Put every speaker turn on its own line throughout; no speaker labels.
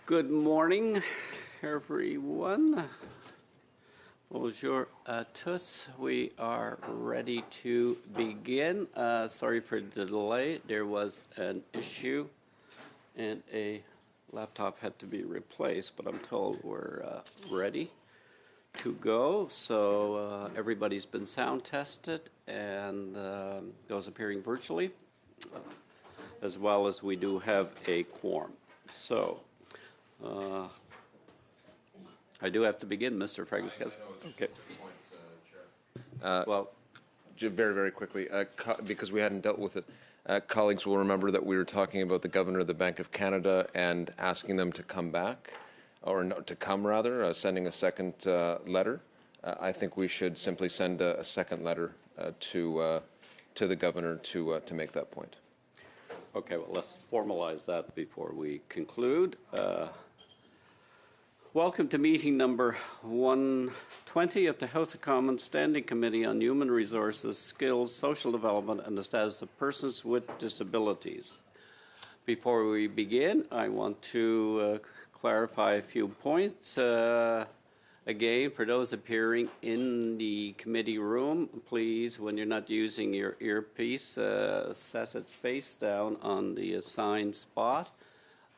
Good morning, everyone. Bonjour à tous. We are ready to begin. Sorry for the delay. There was an issue and a laptop had to be replaced, but I'm told we're ready to go. So everybody's been sound tested, and those appearing virtually, as well as we do have a quorum. So I do have to begin, Mr. Francisco. Okay.
Well, very, very quickly, because we hadn't dealt with it, colleagues will remember that we were talking about the Governor of the Bank of Canada and asking them to come back, or no, to come rather, sending a second letter. I think we should simply send a second letter to the Governor to make that point.
Okay, well, let's formalize that before we conclude. Welcome to meeting number 120 of the House of Commons Standing Committee on Human Resources, Skills, Social Development, and the Status of Persons with Disabilities. Before we begin, I want to clarify a few points. Again, for those appearing in the committee room, please, when you're not using your earpiece, set it face down on the assigned spot.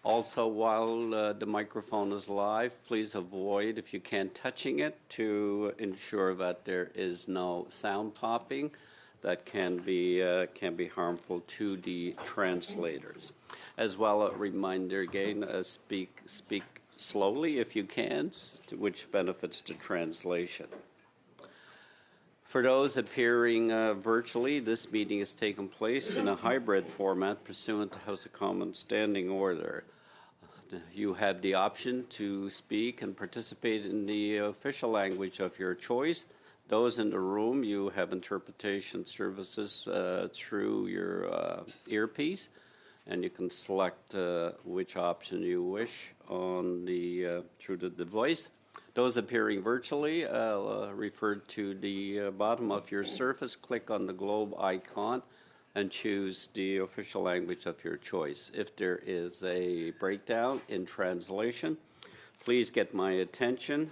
Also, while the microphone is live, please avoid, if you can, touching it to ensure that there is no sound popping that can be harmful to the translators. As well, a reminder again, speak slowly if you can, which benefits the translation. For those appearing virtually, this meeting has taken place in a hybrid format pursuant to House of Commons Standing Order. You have the option to speak and participate in the official language of your choice. Those in the room, you have interpretation services through your earpiece, and you can select which option you wish on the through the device. Those appearing virtually, refer to the bottom of your surface, click on the globe icon, and choose the official language of your choice. If there is a breakdown in translation, please get my attention.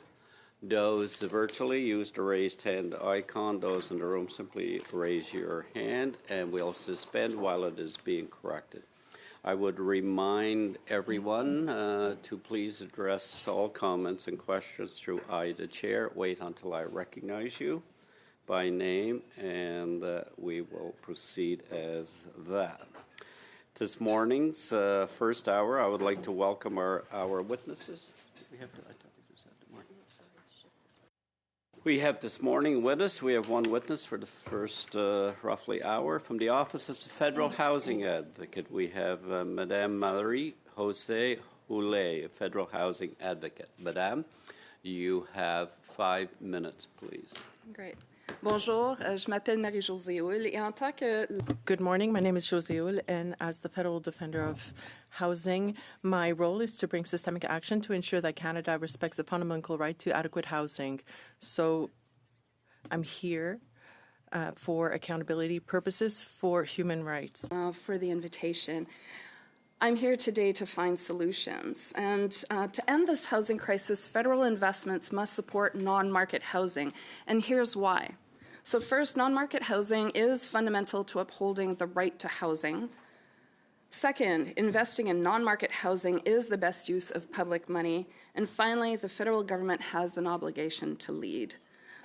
Those virtually, use the raised hand icon. Those in the room, simply raise your hand, and we'll suspend while it is being corrected. I would remind everyone to please address all comments and questions through I, the chair. Wait until I recognize you by name, and we will proceed as that. This morning's first hour, I would like to welcome our witnesses. We have this morning with us, we have one witness for the first roughly hour. From the Office of the Federal Housing Advocate, we have Madame Marie Jose Houlet, a Federal Housing Advocate. Madame, you have 5 minutes, please.
Great. Bonjour, je m'appelle Marie-Josée Houle, et en tant que...
Good morning, my name is Josée Houle, and as the Federal Defender of Housing, my role is to bring systemic action to ensure that Canada respects the fundamental right to adequate housing. So I'm here for accountability purposes for human rights.
For the invitation. I'm here today to find solutions. And to end this housing crisis, federal investments must support non-market housing. And here's why. So first, non-market housing is fundamental to upholding the right to housing. Second, investing in non-market housing is the best use of public money. And finally, the federal government has an obligation to lead.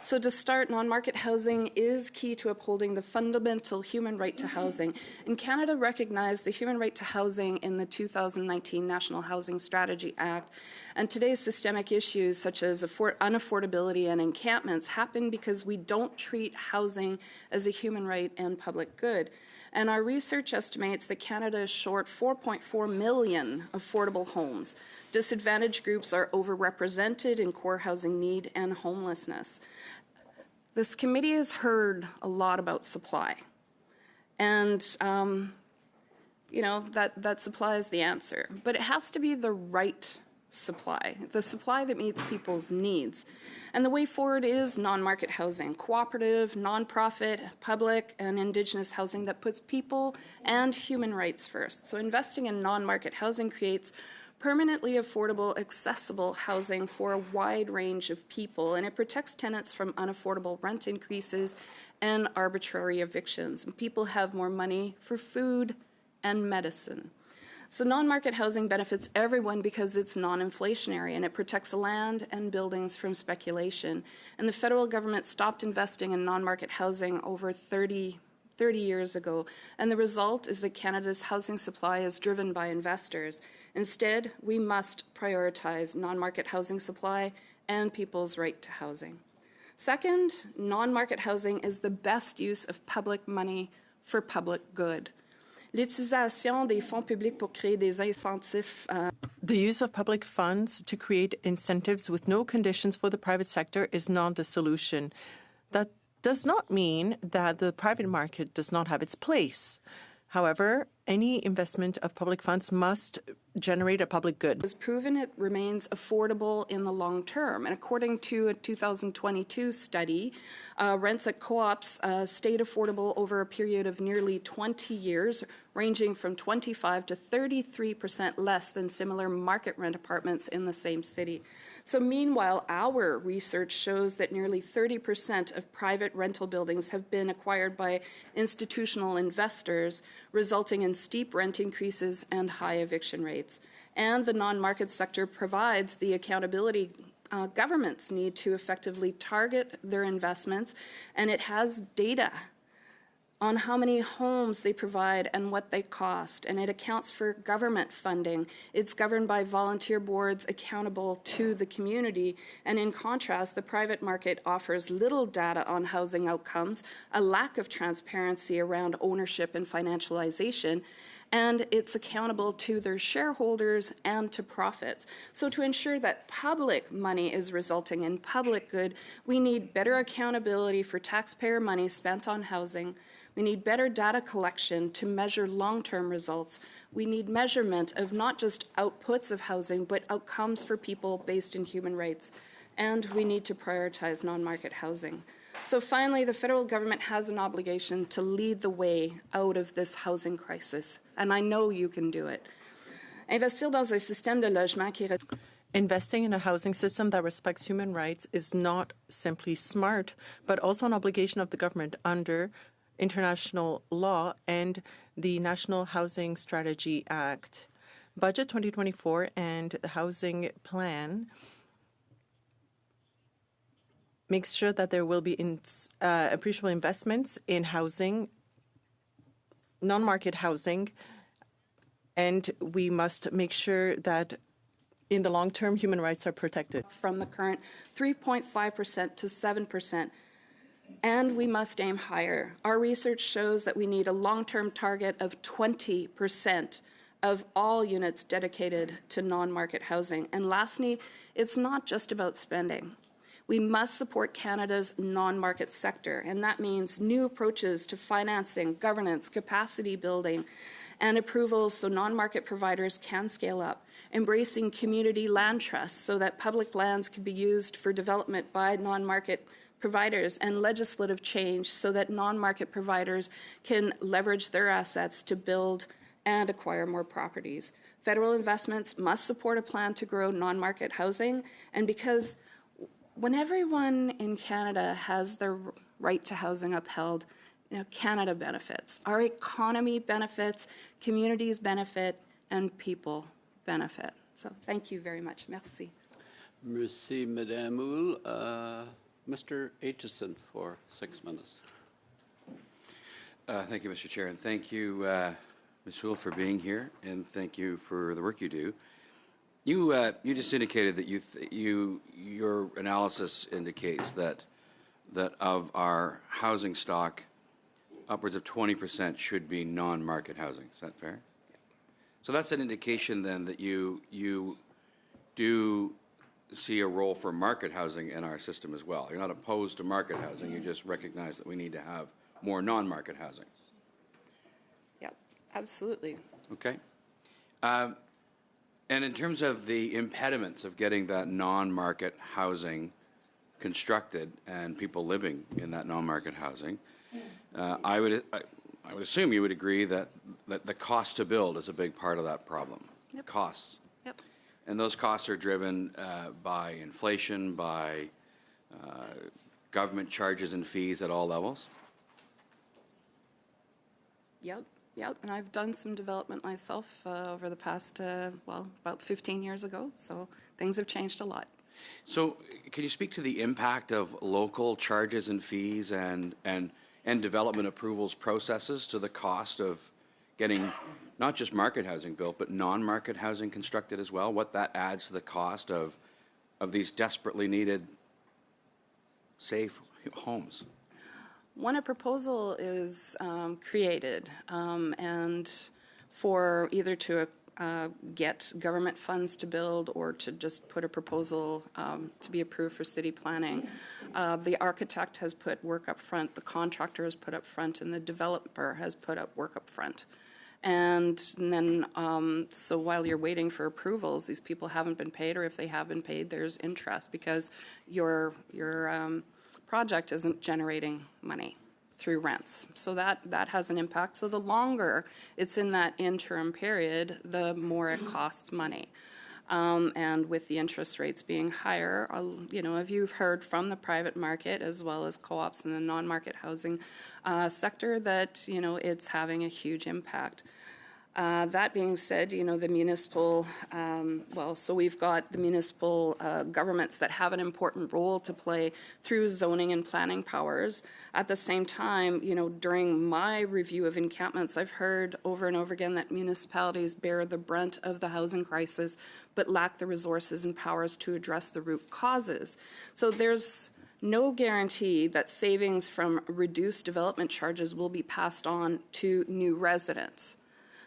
So to start, non-market housing is key to upholding the fundamental human right to housing. And Canada recognized the human right to housing in the 2019 National Housing Strategy Act. And today's systemic issues such as unaffordability and encampments happen because we don't treat housing as a human right and public good. And our research estimates that Canada is short 4.4 million affordable homes. Disadvantaged groups are overrepresented in core housing need and homelessness. This committee has heard a lot about supply. And, that supply is the answer. But it has to be the right supply, the supply that meets people's needs. And the way forward is non-market housing, cooperative, non-profit, public, and Indigenous housing that puts people and human rights first. So investing in non-market housing creates permanently affordable, accessible housing for a wide range of people, and it protects tenants from unaffordable rent increases and arbitrary evictions. And people have more money for food and medicine. So non-market housing benefits everyone because it's non-inflationary and it protects land and buildings from speculation. And the federal government stopped investing in non-market housing over 30 years ago. And the result is that Canada's housing supply is driven by investors. Instead, we must prioritize non-market housing supply and people's right to housing. Second, non-market housing is the best use of public money for public good. L'utilisation des fonds publics pour créer des incentives.
The use of public funds to create incentives with no conditions for the private sector is not the solution. That does not mean that the private market does not have its place. However, any investment of public funds must generate a public good.
Has proven it remains affordable in the long term. And according to a 2022 study, rents at co-ops stayed affordable over a period of nearly 20 years, ranging from 25 to 33% less than similar market rent apartments in the same city. So meanwhile, our research shows that nearly 30% of private rental buildings have been acquired by institutional investors, resulting in steep rent increases and high eviction rates. And the non-market sector provides the accountability governments need to effectively target their investments, and it has data on how many homes they provide and what they cost, and it accounts for government funding. It's governed by volunteer boards accountable to the community, and in contrast, the private market offers little data on housing outcomes, a lack of transparency around ownership and financialization, and it's accountable to their shareholders and to profits. So to ensure that public money is resulting in public good, we need better accountability for taxpayer money spent on housing. We need better data collection to measure long-term results. We need measurement of not just outputs of housing, but outcomes for people based in human rights. And we need to prioritize non-market housing. So finally, the federal government has an obligation to lead the way out of this housing crisis. And I know you can do it. Investir dans un système de logement qui...
Investing in a housing system that respects human rights is not simply smart, but also an obligation of the government under international law and the National Housing Strategy Act. Budget 2024 and the housing plan makes sure that there will be appreciable investments in housing, non-market housing, and we must make sure that in the long term human rights are protected.
From the current 3.5% to 7%. And we must aim higher. Our research shows that we need a long-term target of 20% of all units dedicated to non-market housing. And lastly, it's not just about spending. We must support Canada's non-market sector, and that means new approaches to financing, governance, capacity building, and approvals so non-market providers can scale up, embracing community land trusts so that public lands can be used for development by non-market providers, and legislative change so that non-market providers can leverage their assets to build and acquire more properties. Federal investments must support a plan to grow non-market housing, and because when everyone in Canada has their right to housing upheld, Canada benefits. Our economy benefits, communities benefit, and people benefit. So thank you very much. Merci.
Merci, Madame Houle. Mr. Aitchison for 6 minutes.
Thank you, Mr. Chair, and thank you, Ms. Houle, for being here, and thank you for the work you do. You just indicated that your analysis indicates that of our housing stock, upwards of 20% should be non-market housing. Is that fair? So that's an indication then that you do see a role for market housing in our system as well. You're not opposed to market housing, you just recognize that we need to have more non-market housing.
Yep, absolutely.
Okay. And in terms of the impediments of getting that non-market housing constructed and people living in that non-market housing, I would assume you would agree that the cost to build is a big part of that problem.
Yep.
Costs.
Yep.
And those costs are driven by inflation, by government charges and fees at all levels?
Yep, yep. And I've done some development myself over the past, about 15 years ago. So things have changed a lot.
So can you speak to the impact of local charges and fees and development approvals processes to the cost of getting not just market housing built, but non-market housing constructed as well? What that adds to the cost of these desperately needed safe homes?
When a proposal is created and for either to get government funds to build or to just put a proposal to be approved for city planning, the architect has put work up front, the contractor has put up front, and the developer has put up work up front. And then, so while you're waiting for approvals, these people haven't been paid, or if they have been paid, there's interest because your project isn't generating money through rents. So that has an impact. So the longer it's in that interim period, the more it costs money. And with the interest rates being higher, if you've heard from the private market as well as co-ops in the non-market housing sector that, it's having a huge impact. That being said, the municipal, so we've got the municipal governments that have an important role to play through zoning and planning powers. At the same time, during my review of encampments, I've heard over and over again that municipalities bear the brunt of the housing crisis, but lack the resources and powers to address the root causes. So there's no guarantee that savings from reduced development charges will be passed on to new residents.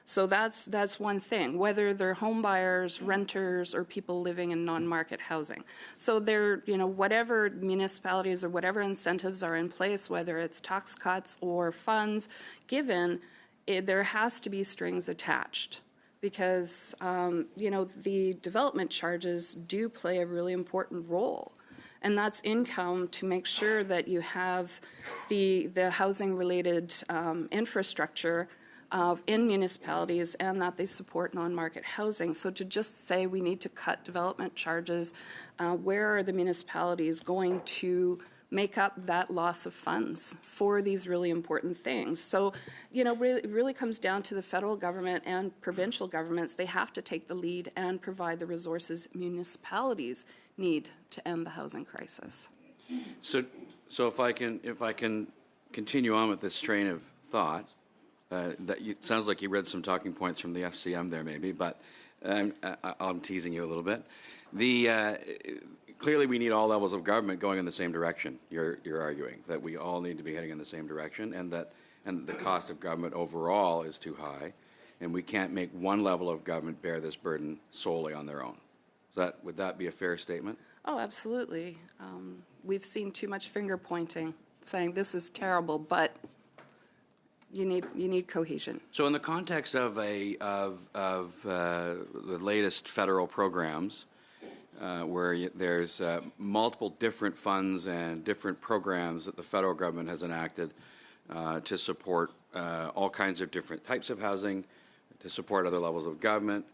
So that's one thing, whether they're home buyers, renters, or people living in non-market housing. So there, whatever municipalities or whatever incentives are in place, whether it's tax cuts or funds given, there has to be strings attached. Because, the development charges do play a really important role. And that's income to make sure that you have the housing-related infrastructure in municipalities and that they support non-market housing. So to just say we need to cut development charges, where are the municipalities going to make up that loss of funds for these really important things? So, it really comes down to the federal government and provincial governments. They have to take the lead and provide the resources municipalities need to end the housing crisis.
So if I can continue on with this train of thought, it sounds like you read some talking points from the FCM there, maybe, but I'm teasing you a little bit. Clearly, we need all levels of government going in the same direction. You're arguing that we all need to be heading in the same direction, and the cost of government overall is too high, and we can't make one level of government bear this burden solely on their own. Would that be a fair statement?
Oh, absolutely. We've seen too much finger pointing, saying this is terrible, but you need cohesion.
So, in the context of the latest federal programs, where there's multiple different funds and different programs that the federal government has enacted to support all kinds of different types of housing, to support other levels of government.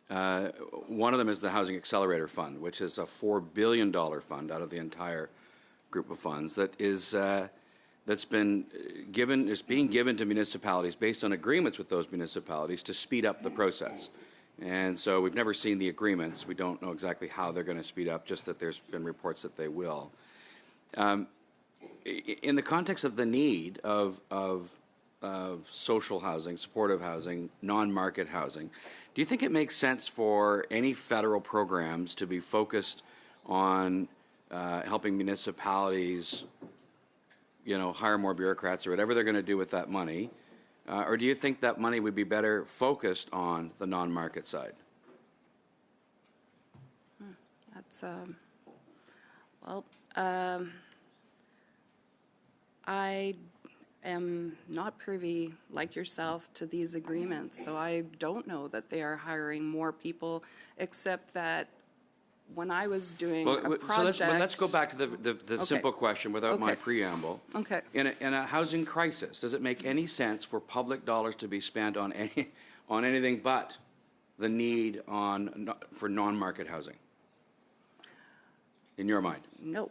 One of them is the Housing Accelerator Fund, which is a $4 billion fund out of the entire group of funds that is being given to municipalities based on agreements with those municipalities to speed up the process. And so we've never seen the agreements. We don't know exactly how they're going to speed up, just that there's been reports that they will. In the context of the need of social housing, supportive housing, non-market housing, do you think it makes sense for any federal programs to be focused on helping municipalities, hire more bureaucrats or whatever they're going to do with that money? Or do you think that money would be better focused on the non-market side?
That's, I am not privy, like yourself, to these agreements, so I don't know that they are hiring more people, except that when I was doing a project...
So let's go back to the simple question without my preamble.
Okay.
In a housing crisis, does it make any sense for public dollars to be spent on anything but the need for non-market housing? In your mind?
No,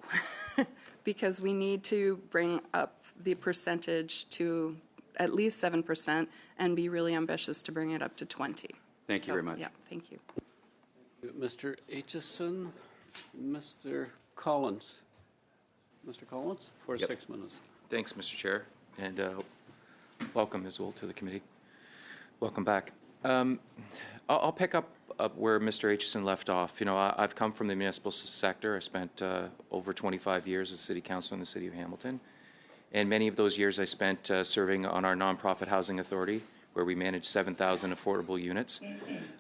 because we need to bring up the percentage to at least 7% and be really ambitious to bring it up to 20.
Thank you very much.
Yeah, thank you.
Mr. Aitchison, Mr. Collins. Mr. Collins, for 6 minutes.
Thanks, Mr. Chair, and welcome, Ms. Wool, to the committee. Welcome back. I'll pick up where Mr. Aitchison left off. You know, I've come from the municipal sector. I spent over 25 years as city councilor in the city of Hamilton, and many of those years I spent serving on our nonprofit housing authority, where we manage 7,000 affordable units.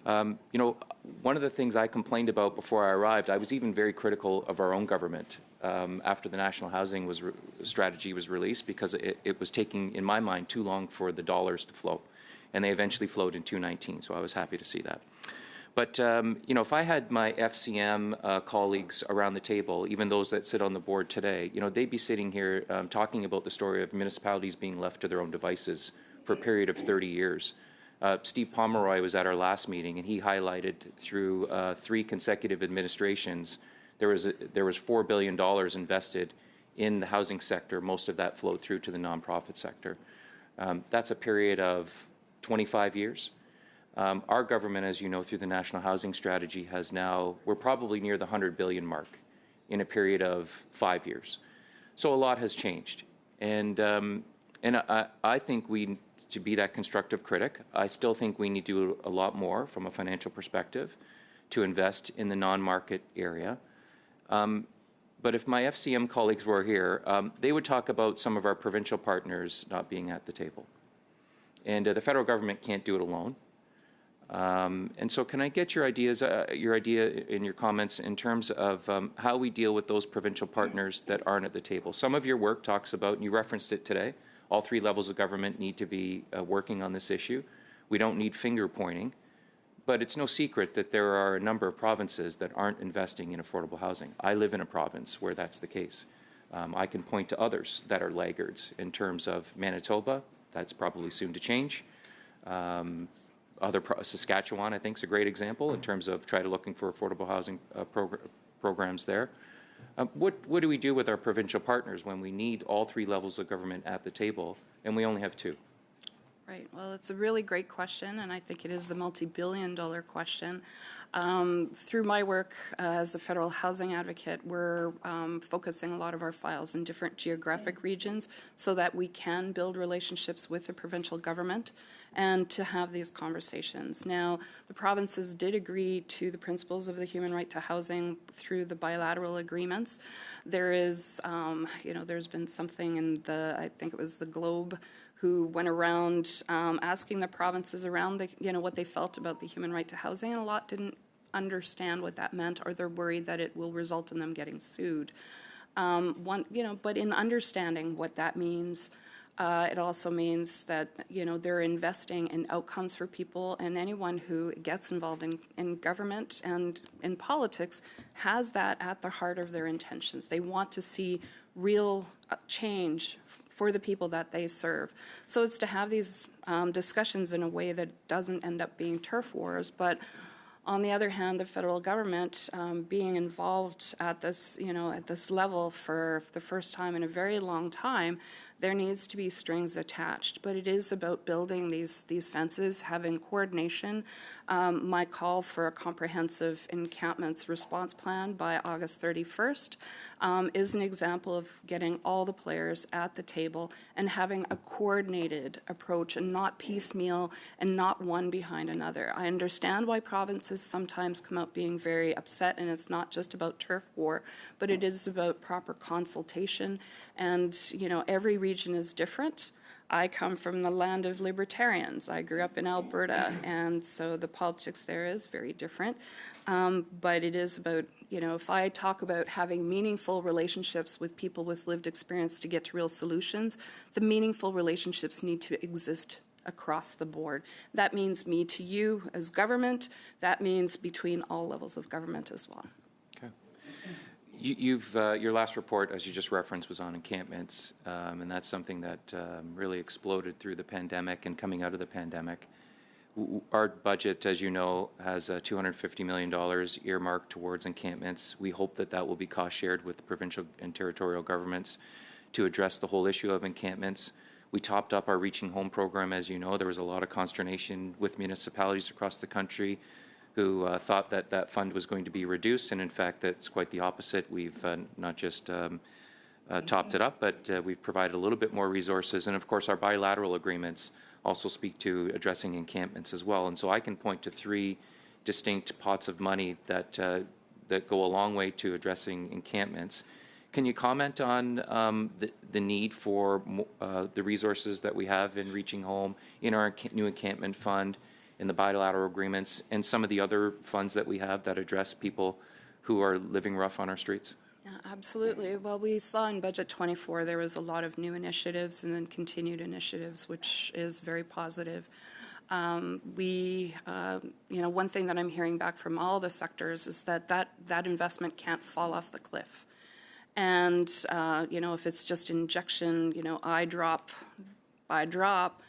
You know, one of the things I complained about before I arrived, I was even very critical of our own government after the national housing strategy was released, because it was taking, in my mind, too long for the dollars to flow. And they eventually flowed in 2019, so I was happy to see that. But, you know, if I had my FCM colleagues around the table, even those that sit on the board today, you know, they'd be sitting here talking about the story of municipalities being left to their own devices for a period of 30 years. Steve Pomeroy was at our last meeting, and he highlighted through 3 consecutive administrations, there was $4 billion invested in the housing sector. Most of that flowed through to the nonprofit sector. That's a period of 25 years. Our government, as you know, through the National Housing Strategy, has now, we're probably near the 100 billion mark in a period of 5 years. So a lot has changed. And I think we, to be that constructive critic, I still think we need to do a lot more from a financial perspective to invest in the non-market area. But if my FCM colleagues were here, they would talk about some of our provincial partners not being at the table. And the federal government can't do it alone. And so can I get your idea in your comments in terms of how we deal with those provincial partners that aren't at the table? Some of your work talks about, and you referenced it today, all 3 levels of government need to be working on this issue. We don't need finger pointing, but it's no secret that there are a number of provinces that aren't investing in affordable housing. I live in a province where that's the case. I can point to others that are laggards in terms of Manitoba. That's probably soon to change. Saskatchewan, I think, is a great example in terms of looking for affordable housing programs there. What do we do with our provincial partners when we need all 3 levels of government at the table and we only have 2?
Right. Well, it's a really great question, and I think it is the multi-billion-dollar question. Through my work as a federal housing advocate, we're focusing a lot of our files in different geographic regions so that we can build relationships with the provincial government and to have these conversations. Now, the provinces did agree to the principles of the human right to housing through the bilateral agreements. There is, you know, there's been something in I think it was the Globe, who went around asking the provinces around what they felt about the human right to housing, and a lot didn't understand what that meant, or they're worried that it will result in them getting sued. But in understanding what that means, it also means that they're investing in outcomes for people, and anyone who gets involved in government and in politics has that at the heart of their intentions. They want to see real change for the people that they serve. So it's to have these discussions in a way that doesn't end up being turf wars. But on the other hand, the federal government being involved at this, at this level for the first time in a very long time, there needs to be strings attached. But it is about building these fences, having coordination. My call for a comprehensive encampments response plan by August 31st is an example of getting all the players at the table and having a coordinated approach and not piecemeal and not one behind another. I understand why provinces sometimes come out being very upset, and it's not just about turf war, but it is about proper consultation. And, every region is different. I come from the land of libertarians. I grew up in Alberta, and so the politics there is very different. But it is about, if I talk about having meaningful relationships with people with lived experience to get to real solutions, the meaningful relationships need to exist across the board. That means me to you as government. That means between all levels of government as well.
Okay. Your last report, as you just referenced, was on encampments, and that's something that really exploded through the pandemic and coming out of the pandemic. Our budget, as you know, has $250 million earmarked towards encampments. We hope that that will be cost shared with the provincial and territorial governments to address the whole issue of encampments. We topped up our Reaching Home program. As you know, there was a lot of consternation with municipalities across the country who thought that that fund was going to be reduced, and in fact, that's quite the opposite. We've not just topped it up, but we've provided a little bit more resources. And of course, our bilateral agreements also speak to addressing encampments as well. And so I can point to 3 distinct pots of money that that go a long way to addressing encampments. Can you comment on the need for the resources that we have in Reaching Home, in our new encampment fund, in the bilateral agreements, and some of the other funds that we have that address people who are living rough on our streets?
Yeah, absolutely. Well, we saw in Budget 24 there was a lot of new initiatives and then continued initiatives, which is very positive. One thing that I'm hearing back from all the sectors is that investment can't fall off the cliff. And, if it's just injection, eye drop by drop,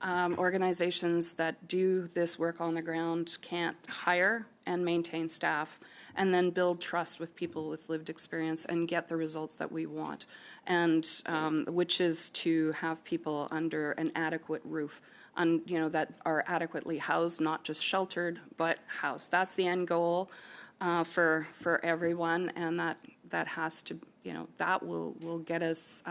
organizations that do this work on the ground can't hire and maintain staff and then build trust with people with lived experience and get the results that we want, and which is to have people under an adequate roof, that are adequately housed, not just sheltered, but housed. That's the end goal for everyone, and that has to, that will get us,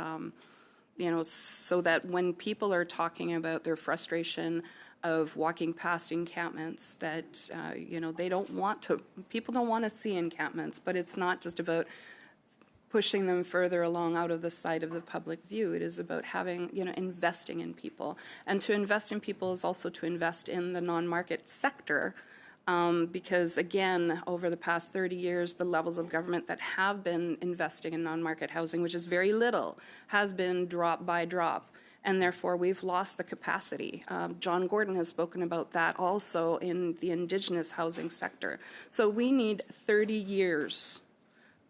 so that when people are talking about their frustration of walking past encampments, that, they don't want to, people don't want to see encampments, but it's not just about pushing them further along out of the sight of the public view. It is about having, investing in people. And to invest in people is also to invest in the non-market sector, because, again, over the past 30 years, the levels of government that have been investing in non-market housing, which is very little, has been drop by drop. And therefore, we've lost the capacity. John Gordon has spoken about that also in the Indigenous housing sector. So we need 30 years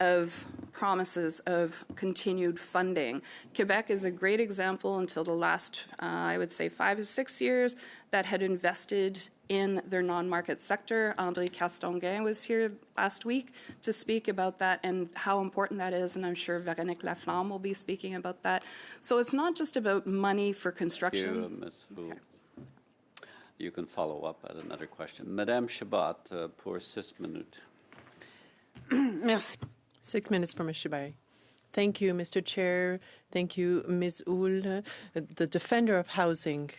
of promises of continued funding. Quebec is a great example until the last, I would say, 5 to 6 years that had invested in their non-market sector. André Castonguay was here last week to speak about that and how important that is, and I'm sure Véronique Laflamme will be speaking about that. So it's not just about money for construction.
Thank you, Ms. Wu. Okay. You can follow up at another question. Madame Chabot, pour 6 minutes.
Merci. 6 minutes for Ms. Chabot. Thank you, Mr. Chair. Thank you, Ms. Oul, the defender of housing.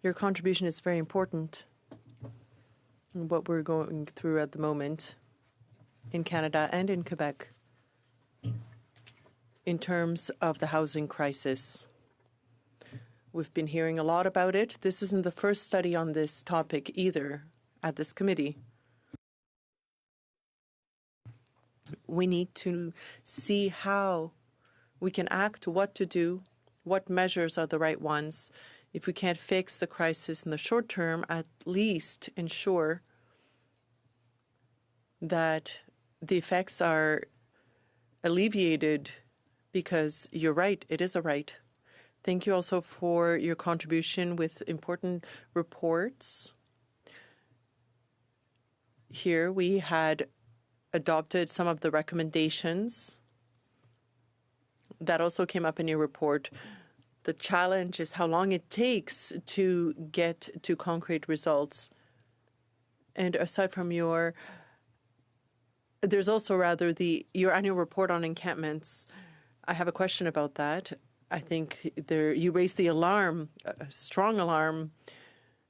Your contribution is very important in what we're going through at the moment in Canada and in Quebec in terms of the housing crisis. We've been hearing a lot about it. This isn't the first study on this topic either at this committee. We need to see how we can act, what to do, what measures are the right ones. If we can't fix the crisis in the short term, at least ensure that the effects are alleviated, because you're right, it is a right. Thank you also for your contribution with important reports. Here we had adopted some of the recommendations that also came up in your report. The challenge is how long it takes to get to concrete results. And aside from there's also your annual report on encampments. I have a question about that. I think you raised the alarm, a strong alarm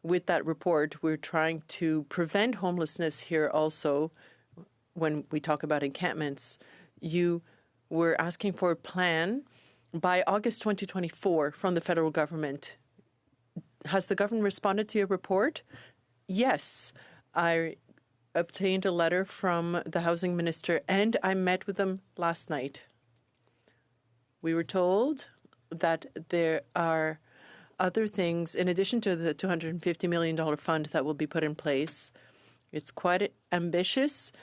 with that report. We're trying to prevent homelessness here also. When we talk about encampments, you were asking for a plan by August 2024 from the federal government. Has the government responded to your report? Yes. I obtained a letter from the housing minister, and I met with them last night. We were told that there are other things, in addition to the $250 million fund that will be put in place. It's quite ambitious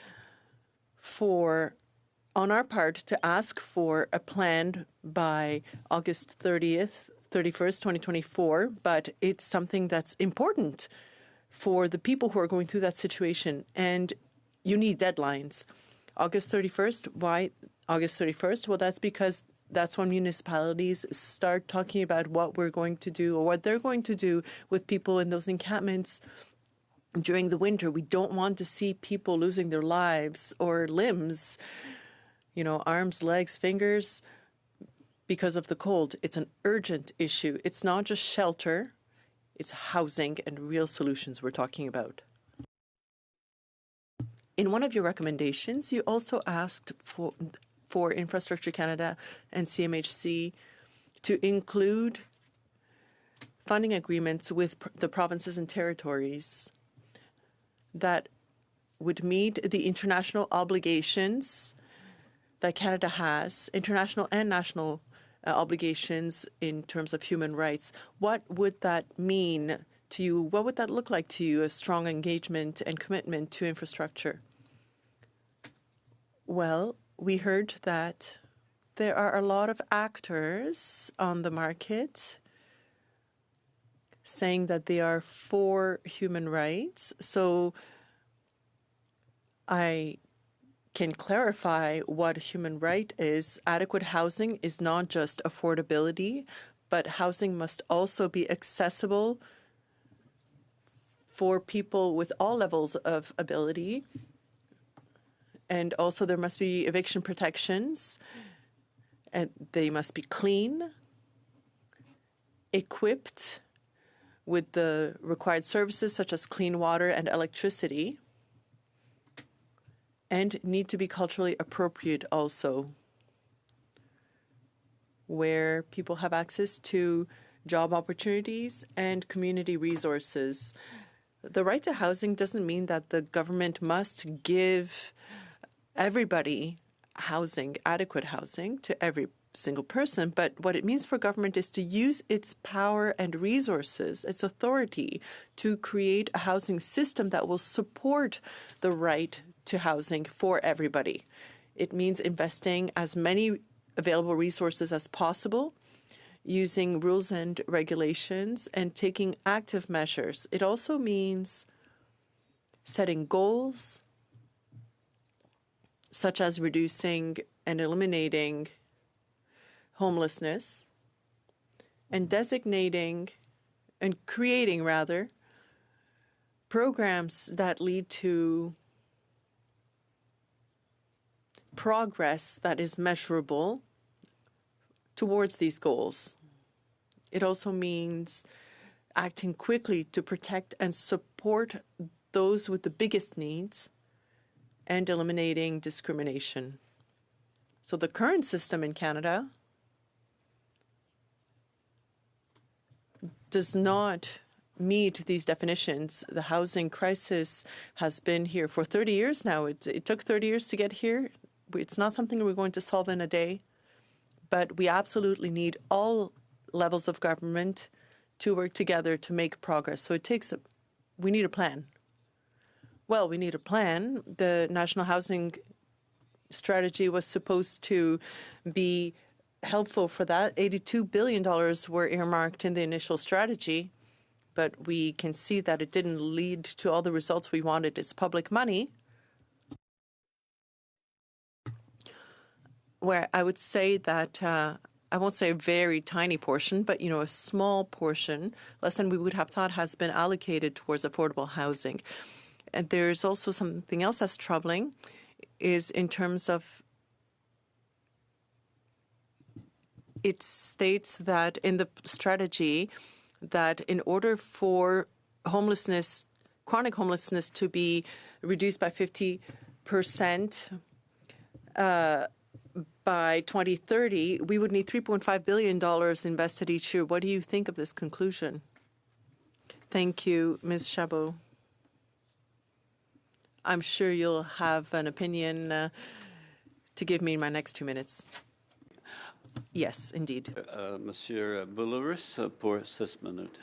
on our part to ask for a plan by August 30th 31st, 2024, but it's something that's important for the people who are going through that situation, and you need deadlines. August 31st, why August 31st? Well, that's because that's when municipalities start talking about what we're going to do or what they're going to do with people in those encampments during the winter. We don't want to see people losing their lives or limbs, arms, legs, fingers, because of the cold. It's an urgent issue. It's not just shelter, it's housing and real solutions we're talking about. In one of your recommendations, you also asked for Infrastructure Canada and CMHC to include funding agreements with the provinces and territories that would meet the international obligations that Canada has, international and national obligations in terms of human rights. What would that mean to you? What would that look like to you, a strong engagement and commitment to infrastructure? Well, we heard that there are a lot of actors on the market saying that they are for human rights. So I can clarify what a human right is. Adequate housing is not just affordability, but housing must also be accessible for people with all levels of ability. And also there must be eviction protections, and they must be clean, equipped with the required services such as clean water and electricity, and need to be culturally appropriate also, where people have access to job opportunities and community resources. The right to housing doesn't mean that the government must give everybody housing, adequate housing to every single person, but what it means for government is to use its power and resources, its authority, to create a housing system that will support the right to housing for everybody. It means investing as many available resources as possible, using rules and regulations, and taking active measures. It also means setting goals, such as reducing and eliminating homelessness, and designating and creating, rather, programs that lead to progress that is measurable towards these goals. It also means acting quickly to protect and support those with the biggest needs and eliminating discrimination. So the current system in Canada does not meet these definitions. The housing crisis has been here for 30 years now. It took 30 years to get here. It's not something we're going to solve in a day, but we absolutely need all levels of government to work together to make progress. So we need a plan. Well, we need a plan. The National Housing Strategy was supposed to be helpful for that. $82 billion were earmarked in the initial strategy, but we can see that it didn't lead to all the results we wanted. It's public money, where I would say that I won't say a very tiny portion, but, a small portion, less than we would have thought, has been allocated towards affordable housing. And there's also something else that's troubling, is in terms of it states that in the strategy that in order for homelessness, chronic homelessness, to be reduced by 50% by 2030, we would need $3.5 billion invested each year. What do you think of this conclusion? Thank you, Ms. Chabot. I'm sure you'll have an opinion to give me in my next 2 minutes. Yes, indeed.
Monsieur Boulouris, pour 6 minutes.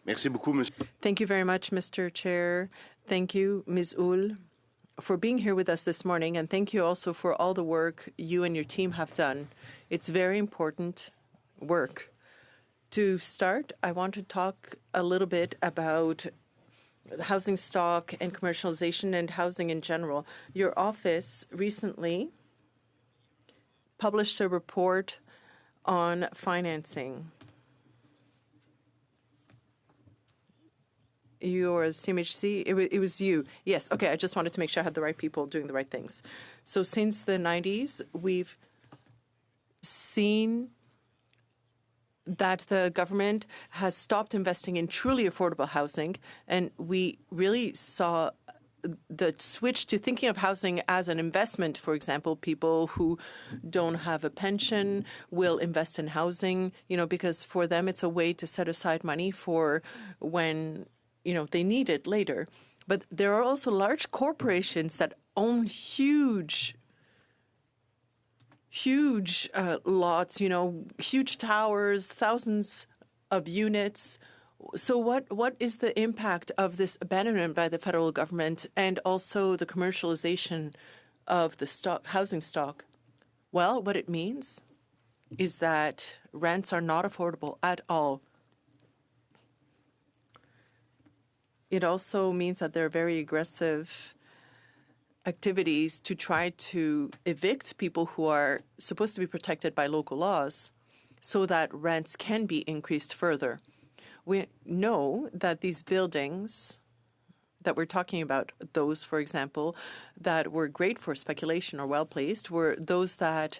Merci beaucoup, monsieur.
Thank you very much, Mr. Chair. Thank you, Ms. Hull, for being here with us this morning, and thank you also for all the work you and your team have done. It's very important work. To start, I want to talk a little bit about housing stock and commercialization and housing in general. Your office recently published a report on financing. Your CMHC, it was you. Yes, okay, I just wanted to make sure I had the right people doing the right things. So since the 90s, we've seen that the government has stopped investing in truly affordable housing, and we really saw the switch to thinking of housing as an investment. For example, people who don't have a pension will invest in housing, because for them it's a way to set aside money for when, they need it later. But there are also large corporations that own huge lots, huge towers, thousands of units. So what is the impact of this abandonment by the federal government and also the commercialization of the housing stock? Well, what it means is that rents are not affordable at all. It also means that there are very aggressive activities to try to evict people who are supposed to be protected by local laws so that rents can be increased further. We know that these buildings that we're talking about, those, for example, that were great for speculation or well-placed, were those that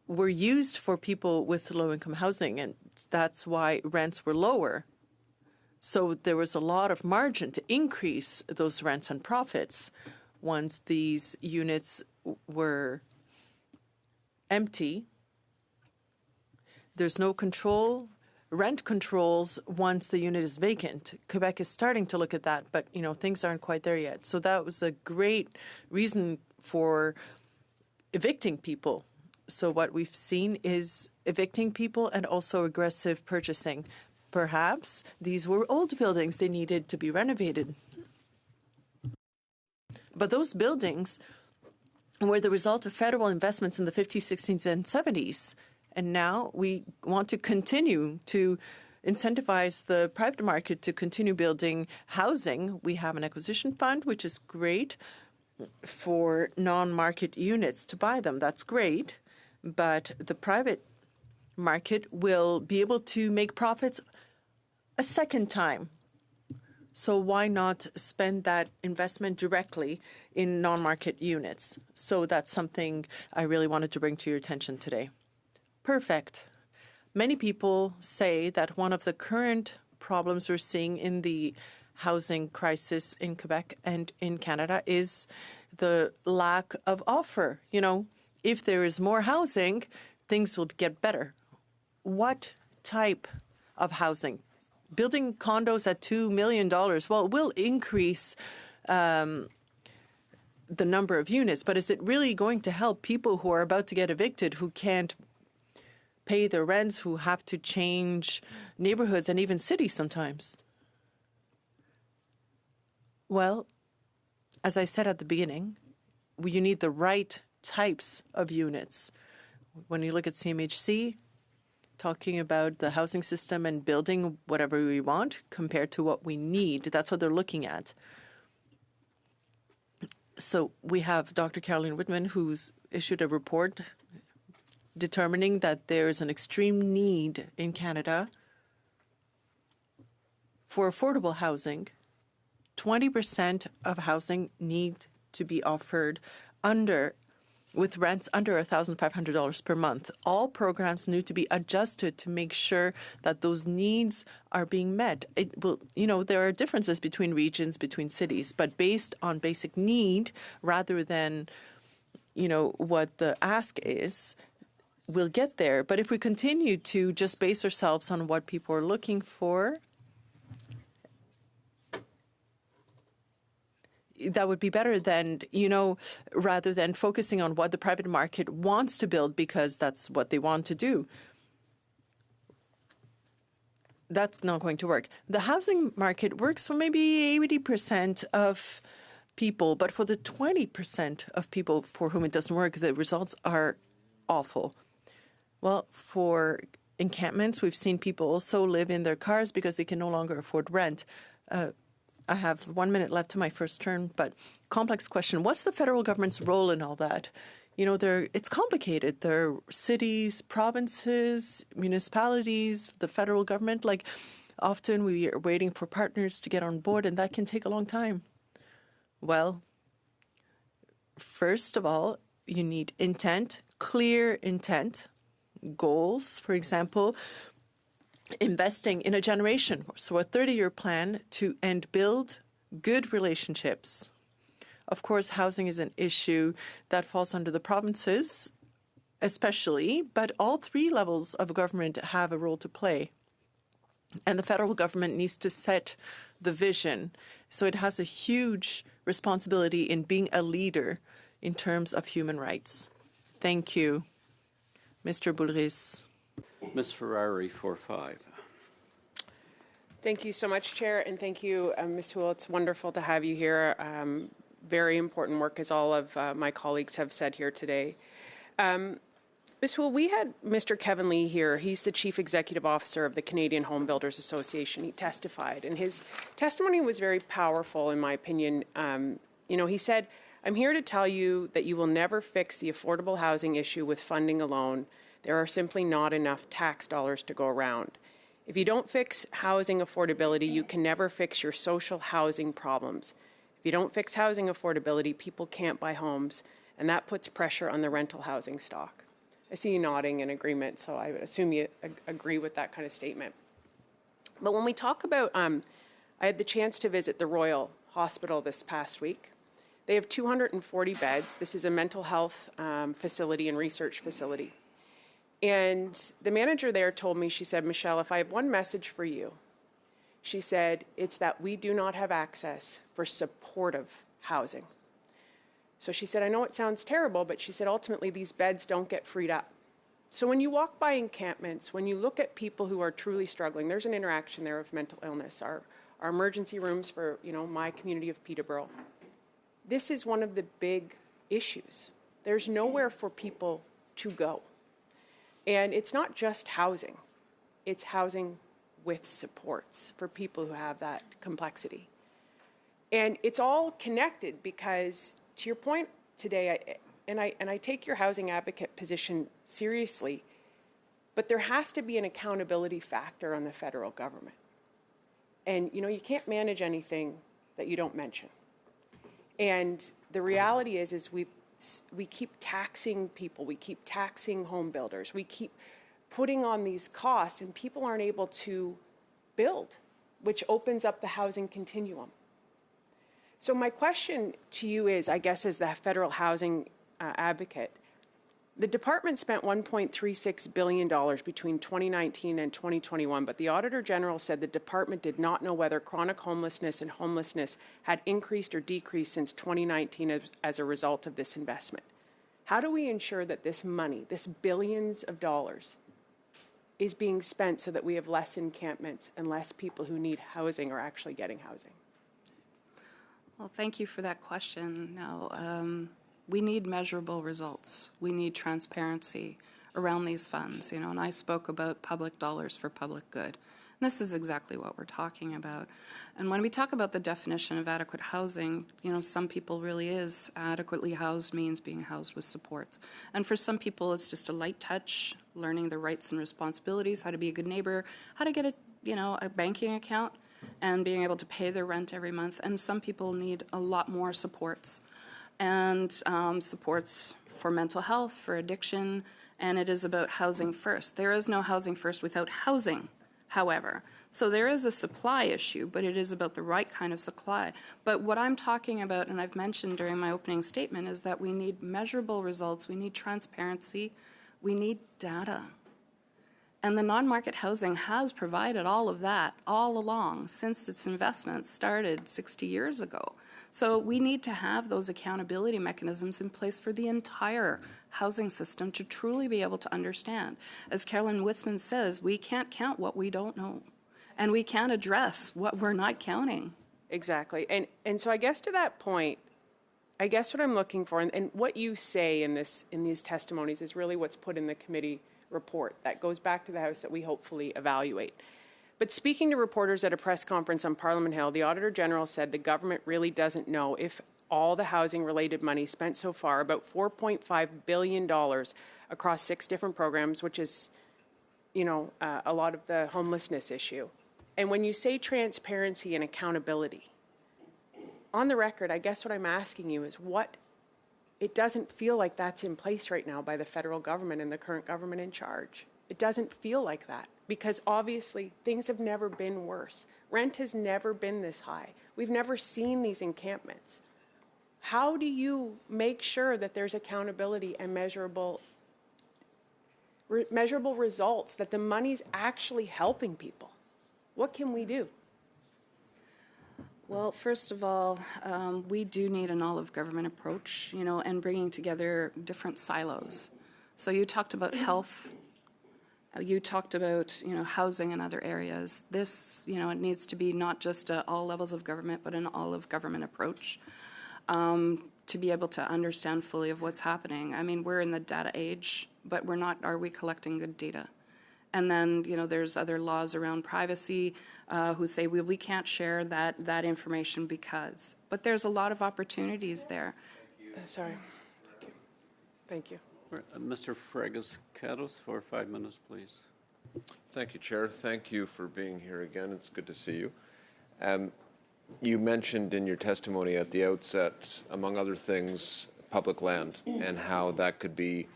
were used for people with low-income housing, and that's why rents were lower. So there was a lot of margin to increase those rents and profits once these units were empty. There's no control, rent controls once the unit is vacant. Quebec is starting to look at that, but things aren't quite there yet. So that was a great reason for evicting people. So what we've seen is evicting people and also aggressive purchasing. Perhaps these were old buildings. They needed to be renovated. But those buildings were the result of federal investments in the 50s, 60s, and 70s. And now we want to continue to incentivize the private market to continue building housing. We have an acquisition fund, which is great for non-market units to buy them. That's great. But the private market will be able to make profits a second time. So why not spend that investment directly in non-market units? So that's something I really wanted to bring to your attention today. Perfect. Many people say that one of the current problems we're seeing in the housing crisis in Quebec and in Canada is the lack of offer. If there is more housing, things will get better. What type of housing? Building condos at $2 million, well, it will increase the number of units, but is it really going to help people who are about to get evicted, who can't pay their rents, who have to change neighborhoods and even cities sometimes? Well, as I said at the beginning, you need the right types of units. When you look at CMHC, talking about the housing system and building whatever we want compared to what we need. That's what they're looking at. So we have Dr. Caroline Whitman, who's issued a report determining that there is an extreme need in Canada for affordable housing. 20% of housing need to be offered with rents under $1,500 per month. All programs need to be adjusted to make sure that those needs are being met. There are differences between regions, between cities, but based on basic need rather than, what the ask is, we'll get there. But if we continue to just base ourselves on what people are looking for, that would be better than, rather than focusing on what the private market wants to build because that's what they want to do. That's not going to work. The housing market works for maybe 80% of people, but for the 20% of people for whom it doesn't work, the results are awful. Well, for encampments, we've seen people also live in their cars because they can no longer afford rent. I have 1 minute left to my first turn, but complex question. What's the federal government's role in all that? You know, it's complicated. There are cities, provinces, municipalities, the federal government. Like, often we are waiting for partners to get on board, and that can take a long time. Well, first of all, you need intent, clear intent, goals, for example, investing in a generation, so a 30-year plan to and build good relationships. Of course, housing is an issue that falls under the provinces, especially, but all three levels of government have a role to play. And the federal government needs to set the vision. So it has a huge responsibility in being a leader in terms of human rights. Thank you, Mr. Boulris.
Ms. Ferrari, 4-5.
Thank you so much, Chair, and thank you, Ms. Houle. It's wonderful to have you here. Very important work, as all of my colleagues have said here today. Ms. Houle, we had Mr. Kevin Lee here. He's the Chief Executive Officer of the Canadian Home Builders Association. He testified, and his testimony was very powerful, in my opinion. He said, "I'm here to tell you that you will never fix the affordable housing issue with funding alone. There are simply not enough tax dollars to go around. If you don't fix housing affordability, you can never fix your social housing problems. If you don't fix housing affordability, people can't buy homes, and that puts pressure on the rental housing stock." I see you nodding in agreement, so I would assume you agree with that kind of statement. But when we talk about, I had the chance to visit the Royal Hospital this past week. They have 240 beds. This is a mental health facility and research facility. And the manager there told me, she said, "Michelle, if I have one message for you," she said, "it's that we do not have access for supportive housing." So she said, "I know it sounds terrible," but she said, ultimately, these beds don't get freed up. So when you walk by encampments, when you look at people who are truly struggling, there's an interaction there of mental illness. Our emergency rooms for, my community of Peterborough. This is one of the big issues. There's nowhere for people to go. And it's not just housing. It's housing with supports for people who have that complexity. And it's all connected because, to your point today, I take your housing advocate position seriously, but there has to be an accountability factor on the federal government. And, you can't manage anything that you don't mention. And the reality is we keep taxing people, we keep taxing home builders, we keep putting on these costs, and people aren't able to build, which opens up the housing continuum. So my question to you is, I guess as the federal housing advocate, the department spent $1.36 billion between 2019 and 2021, but the Auditor General said the department did not know whether chronic homelessness and homelessness had increased or decreased since 2019 as a result of this investment. How do we ensure that this money, this billions of dollars, is being spent so that we have less encampments and less people who need housing are actually getting housing?
Well, thank you for that question. Now, we need measurable results. We need transparency around these funds, and I spoke about public dollars for public good. And this is exactly what we're talking about. And when we talk about the definition of adequate housing, some people really is adequately housed means being housed with supports. And for some people, it's just a light touch, learning the rights and responsibilities, how to be a good neighbor, how to get a banking account, and being able to pay their rent every month. And some people need a lot more supports. And supports for mental health, for addiction, and it is about housing first. There is no housing first without housing, however. So there is a supply issue, but it is about the right kind of supply. But what I'm talking about, and I've mentioned during my opening statement, is that we need measurable results, we need transparency, we need data. And the non-market housing has provided all of that all along since its investment started 60 years ago. So we need to have those accountability mechanisms in place for the entire housing system to truly be able to understand. As Carolyn Witzman says, we can't count what we don't know, and we can't address what we're not counting.
Exactly. And so I guess to that point, I guess what I'm looking for, and what you say in these testimonies is really what's put in the committee report that goes back to the House that we hopefully evaluate. But speaking to reporters at a press conference on Parliament Hill, the Auditor General said the government really doesn't know if all the housing-related money spent so far, about $4.5 billion across 6 different programs, which is, you know, a lot of the homelessness issue. And when you say transparency and accountability, on the record, I guess what I'm asking you is what, it doesn't feel like that's in place right now by the federal government and the current government in charge. It doesn't feel like that because obviously things have never been worse. Rent has never been this high. We've never seen these encampments. How do you make sure that there's accountability and measurable results, that the money's actually helping people? What can we do?
Well, first of all, we do need an all-of-government approach, you know, and bringing together different silos. So you talked about health. You talked about, you know, housing and other areas. This, you know, it needs to be not just all levels of government, but an all-of-government approach to be able to understand fully of what's happening. I mean, we're in the data age, but we're not, are we collecting good data? And then, you know, there's other laws around privacy who say we can't share that information because. But there's a lot of opportunities there.
Sorry. Thank you.
Mr. Fregas-Catos for 5 minutes, please.
Thank you, Chair. Thank you for being here again. It's good to see you. You mentioned in your testimony at the outset, among other things, public land and how that could be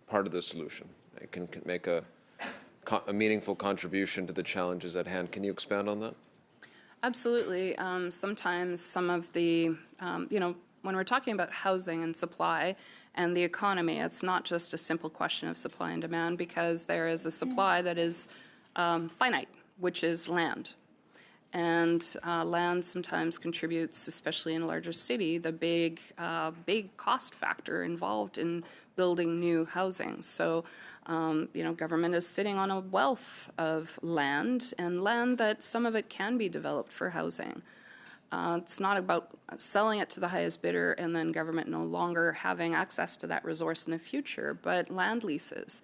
part of the solution. It can make a meaningful contribution to the challenges at hand. Can you expand on that?
Absolutely. Sometimes some of the, you know, when we're talking about housing and supply and the economy, it's not just a simple question of supply and demand because there is a supply that is finite, which is land. And land sometimes contributes, especially in a larger city, the big cost factor involved in building new housing. So, you know, government is sitting on a wealth of land, and land that some of it can be developed for housing. It's not about selling it to the highest bidder and then government no longer having access to that resource in the future, but land leases.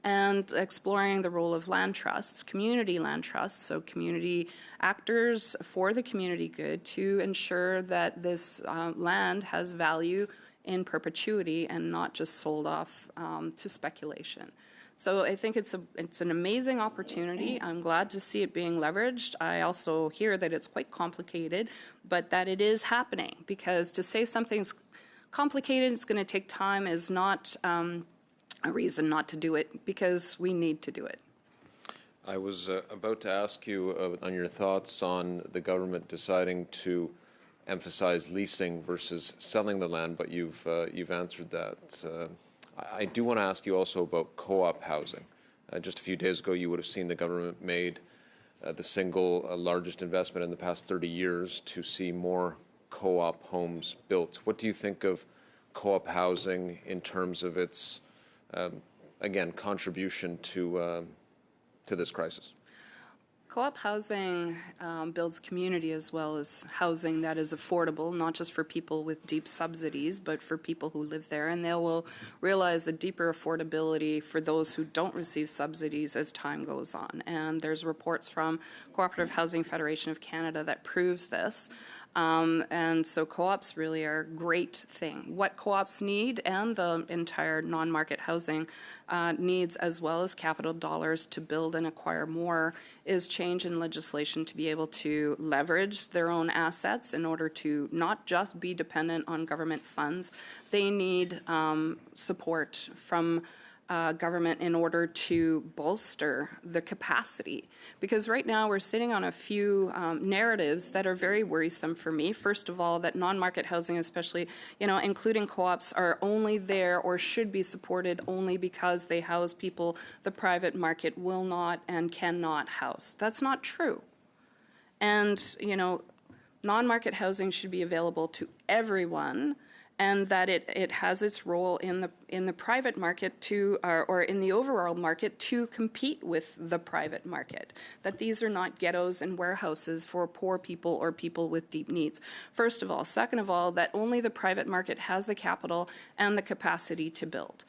And exploring the role of land trusts, community land trusts, so community actors for the community good to ensure that this land has value in perpetuity and not just sold off to speculation. So I think it's an amazing opportunity. I'm glad to see it being leveraged. I also hear that it's quite complicated, but that it is happening because to say something's complicated, it's going to take time is not a reason not to do it because we need to do it.
I was about to ask you on your thoughts on the government deciding to emphasize leasing versus selling the land, but you've answered that. I do want to ask you also about co-op housing. Just a few days ago, you would have seen the government made the single largest investment in the past 30 years to see more co-op homes built. What do you think of co-op housing in terms of its again, contribution to this crisis?
Co-op housing builds community as well as housing that is affordable, not just for people with deep subsidies, but for people who live there. And they will realize a deeper affordability for those who don't receive subsidies as time goes on. And there's reports from Cooperative Housing Federation of Canada that proves this. And so co-ops really are a great thing. What co-ops need and the entire non-market housing needs as well as capital dollars to build and acquire more is change in legislation to be able to leverage their own assets in order to not just be dependent on government funds. They need support from government in order to bolster the capacity. Because right now we're sitting on a few narratives that are very worrisome for me. First of all, that non-market housing, especially, you know, including co-ops, are only there or should be supported only because they house people the private market will not and cannot house. That's not true. And, you know, non-market housing should be available to everyone, and that it has its role in the private market to or in the overall market to compete with the private market. That these are not ghettos and warehouses for poor people or people with deep needs. First of all. Second of all, that only the private market has the capital and the capacity to build.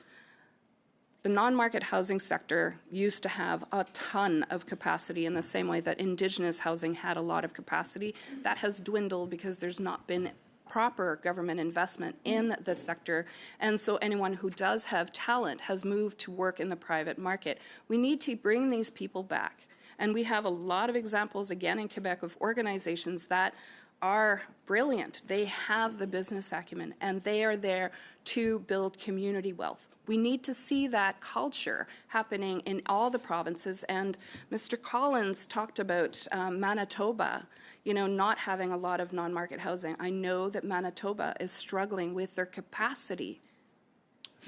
The non-market housing sector used to have a ton of capacity in the same way that Indigenous housing had a lot of capacity. That has dwindled because there's not been proper government investment in the sector, and so anyone who does have talent has moved to work in the private market. We need to bring these people back, and we have a lot of examples, again, in Quebec of organizations that are brilliant. They have the business acumen, and they are there to build community wealth. We need to see that culture happening in all the provinces, and Mr. Collins talked about Manitoba, not having a lot of non-market housing. I know that Manitoba is struggling with their capacity.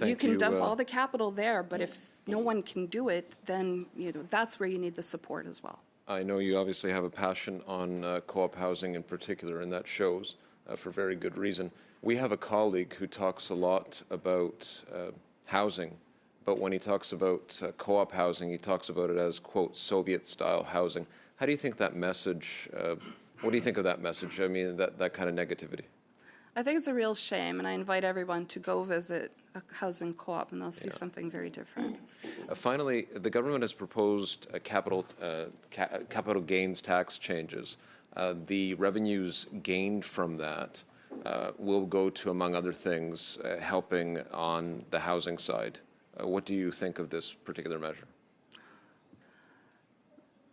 You can dump all the capital there, but if no one can do it, then that's where you need the support as well.
I know you obviously have a passion on co-op housing in particular, and that shows for very good reason. We have a colleague who talks a lot about housing, but when he talks about co-op housing, he talks about it as, quote, Soviet-style housing. How do you think that message, what do you think of that message? I mean, that kind of negativity.
I think it's a real shame, and I invite everyone to go visit a housing co-op, and they'll see something very different.
Finally, the government has proposed capital gains tax changes. The revenues gained from that will go to, among other things, helping on the housing side. What do you think of this particular measure?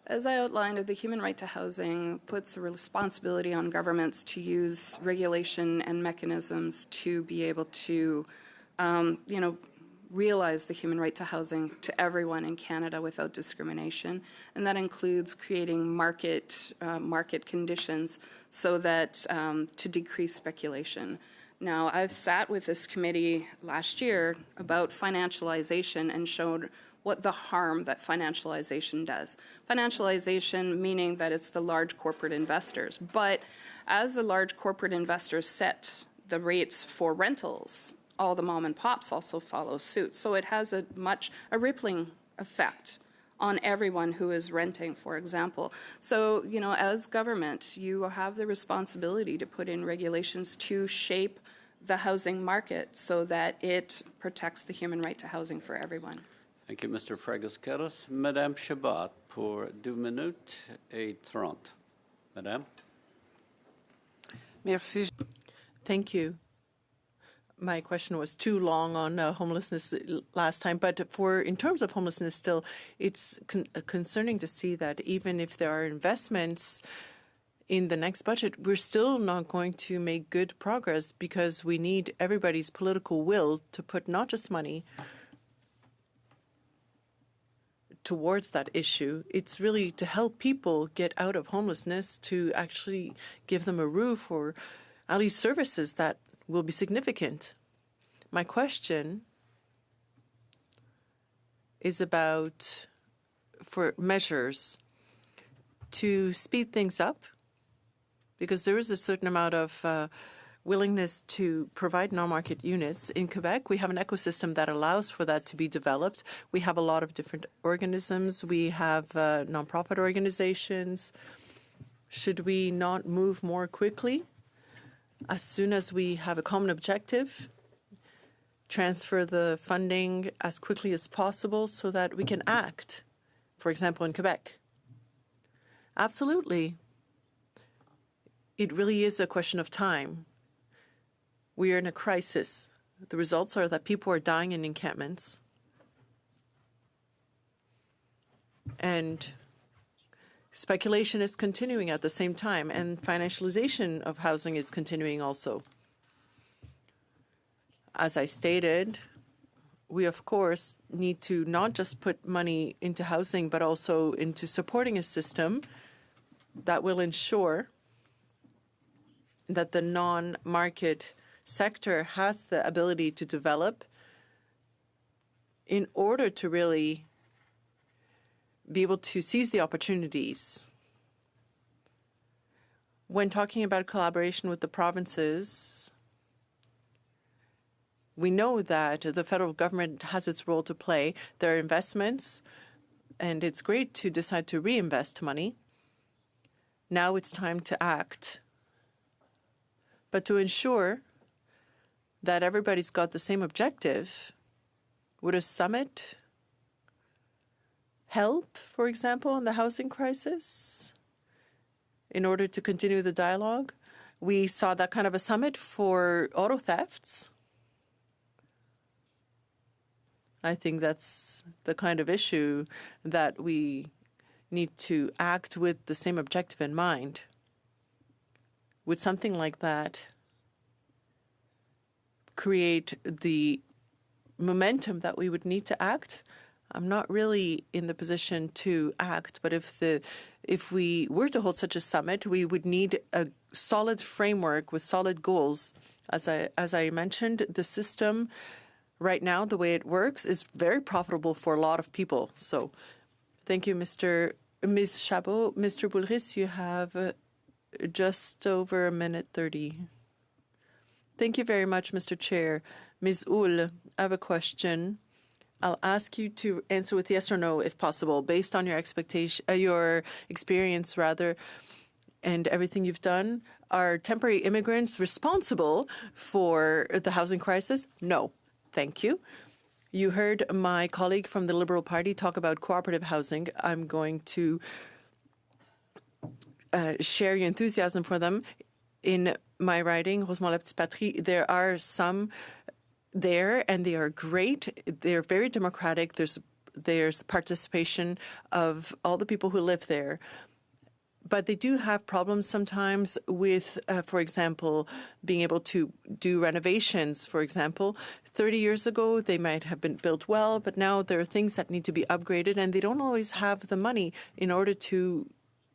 As I outlined, the human right to housing puts a responsibility on governments to use regulation and mechanisms to be able to, realize the human right to housing to everyone in Canada without discrimination, and that includes creating market conditions so that to decrease speculation. Now, I've sat with this committee last year about financialization and showed what the harm that financialization does. Financialization meaning that it's the large corporate investors. But as the large corporate investors set the rates for rentals, all the mom and pops also follow suit. So it has a rippling effect on everyone who is renting, for example. So, as government, you have the responsibility to put in regulations to shape the housing market so that it protects the human right to housing for everyone.
Thank you, Mr. Fregus-Keros. Madame Chabot, pour 2 minutes et 30. Madame.
Merci. Thank you. My question was too long on homelessness last time, but in terms of homelessness still, it's concerning to see that even if there are investments in the next budget, we're still not going to make good progress because we need everybody's political will to put not just money towards that issue. It's really to help people get out of homelessness, to actually give them a roof or at least services that will be significant. My question is about for measures to speed things up, because there is a certain amount of willingness to provide non-market units. In Quebec, we have an ecosystem that allows for that to be developed. We have a lot of different organisms. We have nonprofit organizations. Should we not move more quickly? As soon as we have a common objective, transfer the funding as quickly as possible so that we can act, for example, in Quebec. Absolutely. It really is a question of time. We are in a crisis. The results are that people are dying in encampments. And speculation is continuing at the same time, and financialization of housing is continuing also. As I stated, we, of course, need to not just put money into housing, but also into supporting a system that will ensure that the non-market sector has the ability to develop in order to really be able to seize the opportunities. When talking about collaboration with the provinces, we know that the federal government has its role to play. There are investments, and it's great to decide to reinvest money. Now it's time to act. But to ensure that everybody's got the same objective, Would a summit help, for example, on the housing crisis in order to continue the dialogue? We saw that kind of a summit for auto thefts. I think that's the kind of issue that we need to act with the same objective in mind. Would something like that create the momentum that we would need to act? I'm not really in the position to act, but if we were to hold such a summit, we would need a solid framework with solid goals. As I mentioned, the system right now, the way it works, is very profitable for a lot of people. So, thank you, Ms. Chabot. Mr. Boulris, you have just over 1:30. Thank you very much, Mr. Chair. Ms. Hull, I have a question. I'll ask you to answer with yes or no, if possible, based on your experience, and everything you've done. Are temporary immigrants responsible for the housing crisis? No. Thank you. You heard my colleague from the Liberal Party talk about cooperative housing. I'm going to share your enthusiasm for them. In my writing, Rosemont La Petite Patrie, there are some there, and they are great. They're very democratic. There's participation of all the people who live there. But they do have problems sometimes with, for example, being able to do renovations. For example, 30 years ago, they might have been built well, but now there are things that need to be upgraded, and they don't always have the money in order to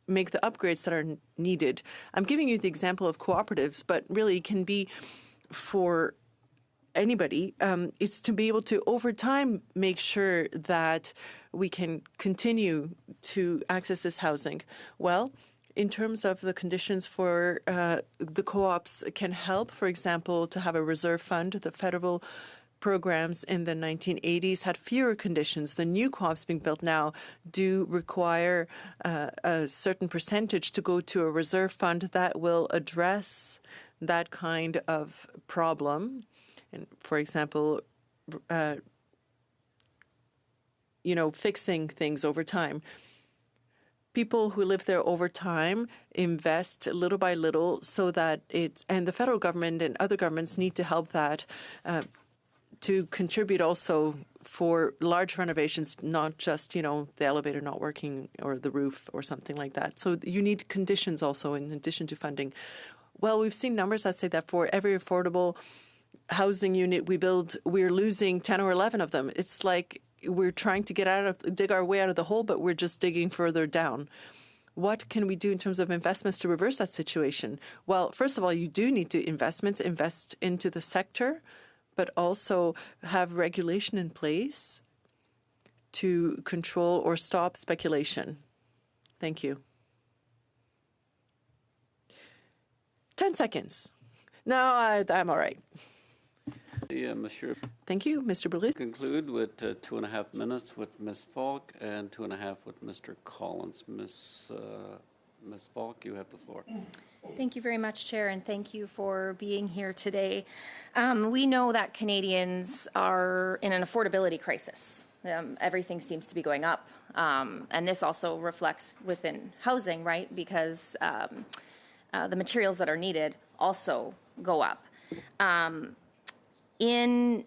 make the upgrades that are needed. I'm giving you the example of cooperatives, but really it can be for anybody. It's to be able to, over time, make sure that we can continue to access this housing. Well, in terms of the conditions for the co-ops can help, for example, to have a reserve fund. The federal programs in the 1980s had fewer conditions. The new co-ops being built now do require a certain percentage to go to a reserve fund that will address that kind of problem. And for example, fixing things over time. People who live there over time invest little by little so that and the federal government and other governments need to help that to contribute also for large renovations, not just, the elevator not working or the roof or something like that. So you need conditions also in addition to funding. Well, we've seen numbers that say that for every affordable housing unit we build, we're losing 10 or 11 of them. It's like we're trying to dig our way out of the hole, but we're just digging further down. What can we do in terms of investments to reverse that situation? Well, first of all, you do need to invest into the sector, but also have regulation in place to control or stop speculation. Thank you. 10 seconds. No, I'm all right.
Yeah, Monsieur.
Thank you, Mr. Boulris.
Conclude with 2.5 minutes with Ms. Falk and 2.5 with Mr. Collins. Ms. Falk, you have the floor.
Thank you very much, Chair, and thank you for being here today. We know that Canadians are in an affordability crisis. Everything seems to be going up, and this also reflects within housing, right? Because the materials that are needed also go up. In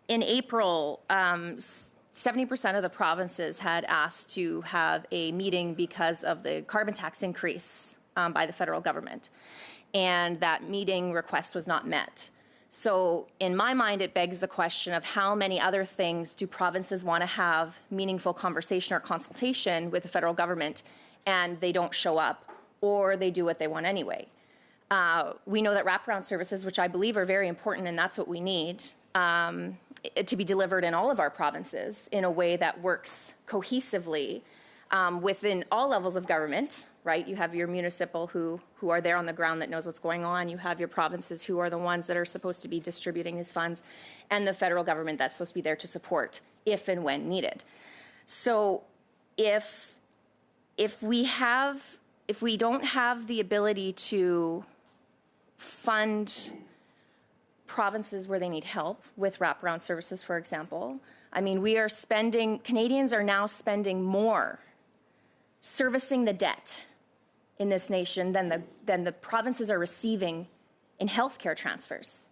April, 70% of the provinces had asked to have a meeting because of the carbon tax increase by the federal government, and that meeting request was not met. So in my mind, it begs the question of how many other things do provinces want to have meaningful conversation or consultation with the federal government, and they don't show up, or they do what they want anyway. We know that wraparound services, which I believe are very important, and that's what we need, to be delivered in all of our provinces in a way that works cohesively within all levels of government, right? You have your municipal who are there on the ground that knows what's going on. You have your provinces who are the ones that are supposed to be distributing these funds, and the federal government that's supposed to be there to support if and when needed. So if we don't have the ability to fund provinces where they need help with wraparound services, for example, I mean, Canadians are now spending more servicing the debt in this nation than the provinces are receiving in healthcare transfers.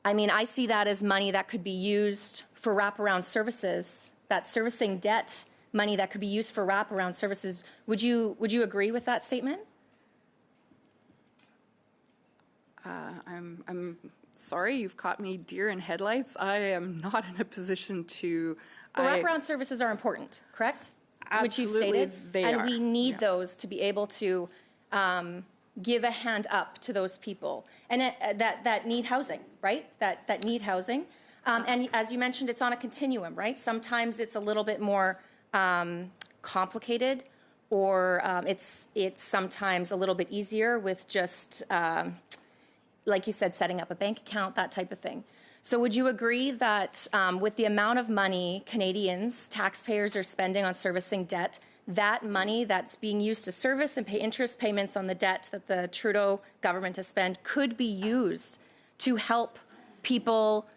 I mean, I see that as money that could be used for wraparound services, that servicing debt money that could be used for wraparound services. Would you agree with that statement?
I'm sorry, you've caught me deer in headlights. I am not in a position to.
But wraparound services are important, correct? Which you've
Absolutely,
stated,
they
and
are.
we need those to be able to give a hand up to those people and that need housing, right? That need housing, and as you mentioned, it's on a continuum, right? Sometimes it's a little bit more complicated, or it's sometimes a little bit easier with just, like you said, setting up a bank account, that type of thing. So would you agree that with the amount of money Canadians, taxpayers, are spending on servicing debt, that money that's being used to service and pay interest payments on the debt that the Trudeau government has spent could be used to help people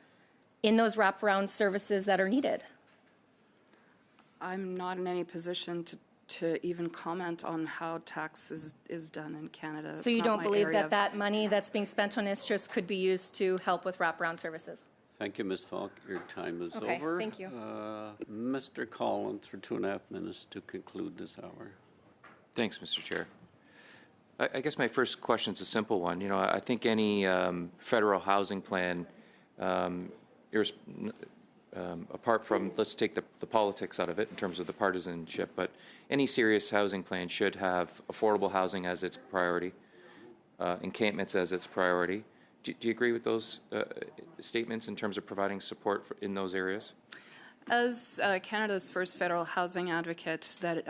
in those wraparound services that are needed?
I'm not in any position to even comment on how tax is done in Canada.
So
It's
you
not
don't
my
believe
area
that money that's being spent on interest could be used to help with wraparound services?
Thank you, Ms. Falk. Your time is
Okay,
over.
thank you.
Mr. Collins for 2.5 minutes to conclude this hour.
Thanks, Mr. Chair. I guess my first question is a simple one. You know, I think any federal housing plan, apart from, let's take the politics out of it in terms of the partisanship, but any serious housing plan should have affordable housing as its priority, encampments as its priority. Do you agree with those statements in terms of providing support in those areas?
As Canada's first federal housing advocate that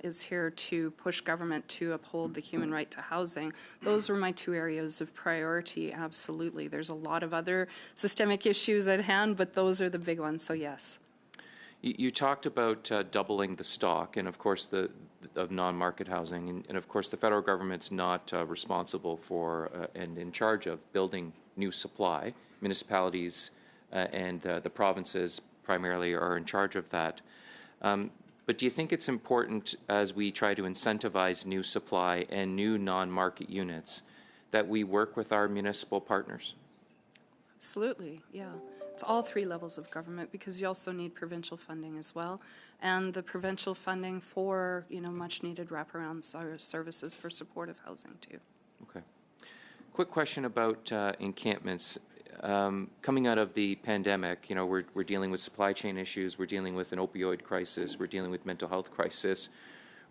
is here to push government to uphold the human right to housing, those were my two areas of priority, absolutely. There's a lot of other systemic issues at hand, but those are the big ones, so yes.
You talked about doubling the stock, and of course of non-market housing, and of course the federal government's not responsible for and in charge of building new supply. Municipalities and the provinces primarily are in charge of that. But do you think it's important, as we try to incentivize new supply and new non-market units, that we work with our municipal partners?
Absolutely, yeah. It's all three levels of government, because you also need provincial funding as well, and the provincial funding for, much needed wraparound services for supportive housing too.
Okay. Quick question about encampments. Coming out of the pandemic, we're dealing with supply chain issues, we're dealing with an opioid crisis, we're dealing with mental health crisis,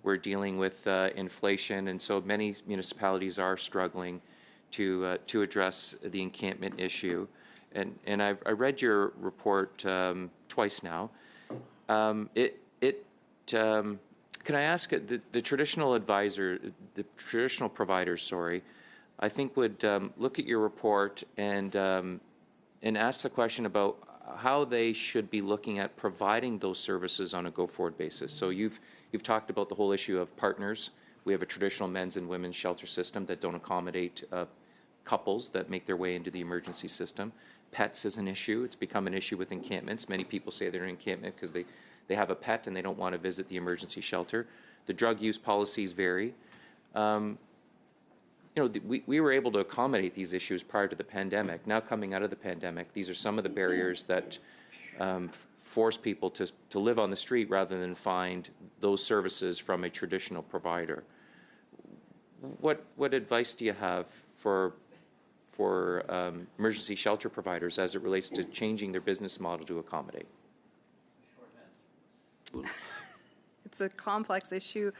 we're dealing with inflation, and so many municipalities are struggling to address the encampment issue. And I read your report twice now. Can I ask the traditional providers, I think would look at your report and ask the question about how they should be looking at providing those services on a go-forward basis. So you've talked about the whole issue of partners. We have a traditional men's and women's shelter system that don't accommodate couples that make their way into the emergency system. Pets is an issue. It's become an issue with encampments. Many people say they're in encampment because they have a pet and they don't want to visit the emergency shelter. The drug use policies vary. We were able to accommodate these issues prior to the pandemic. Now, coming out of the pandemic, these are some of the barriers that force people to live on the street rather than find those services from a traditional provider. What advice do you have for emergency shelter providers as it relates to changing their business model to accommodate?
It's a complex issue.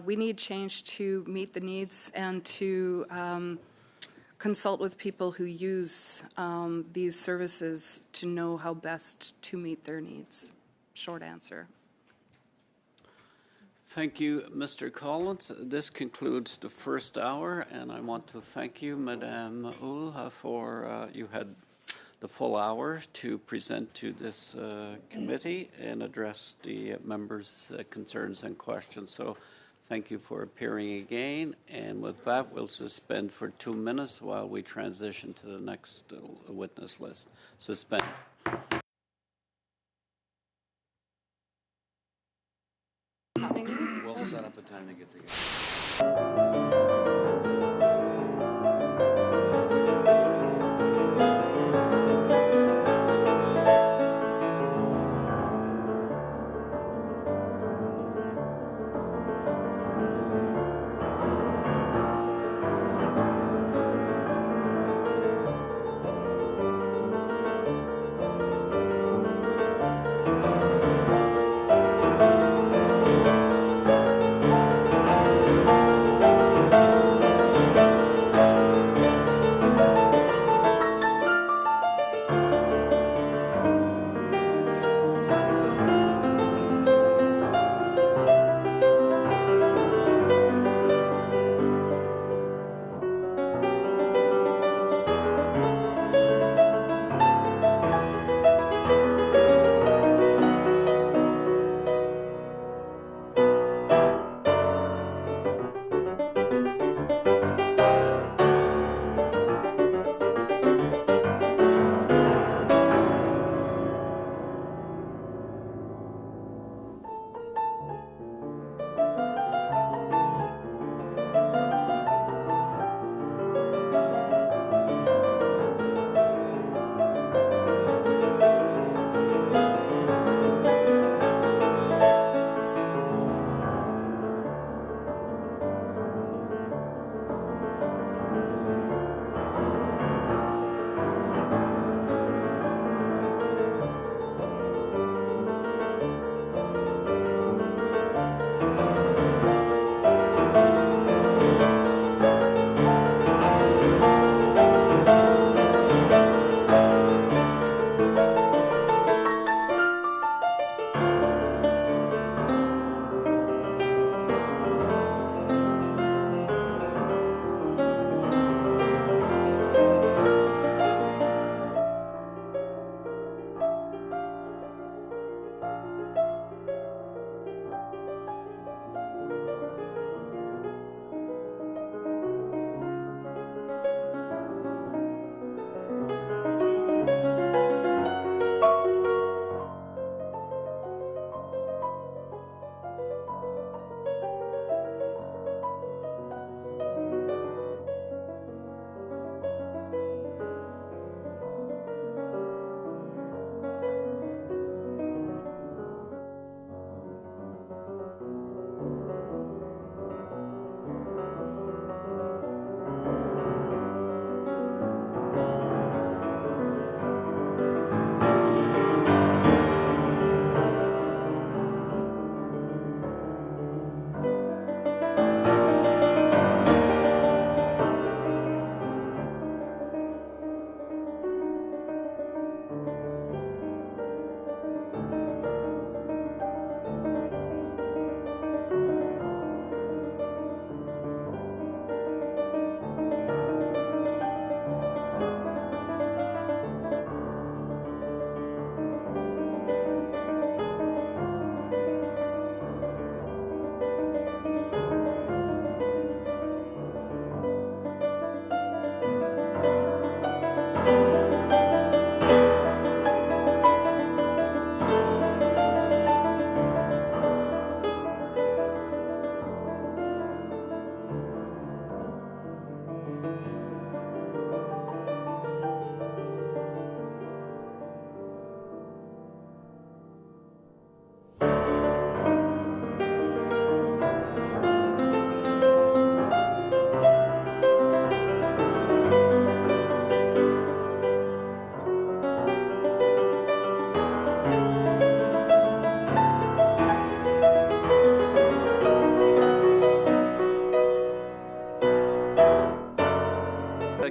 We need change to meet the needs and to consult with people who use these services to know how best to meet their needs. Short answer.
Thank you, Mr. Collins. This concludes the first hour, and I want to thank you, Madame Ulha, for you had the full hour to present to this committee and address the members' concerns and questions. So thank you for appearing again. And with that, we'll suspend for 2 minutes while we transition to the next witness list. Suspend.
time to get together.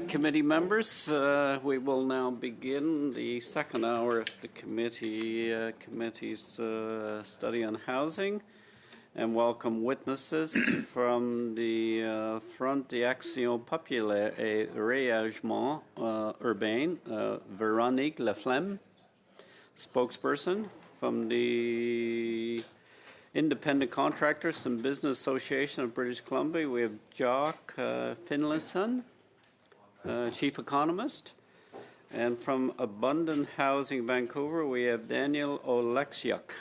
Committee members, we will now begin the second hour of the committee's study on housing, and welcome witnesses from the Front d'Action Populaire et Réagement Urbain, Véronique Laflemme, spokesperson from the Independent Contractors and Business Association of British Columbia. We have Jock Finlayson, Chief Economist. And from Abundant Housing Vancouver, we have Daniel Oleksiuk.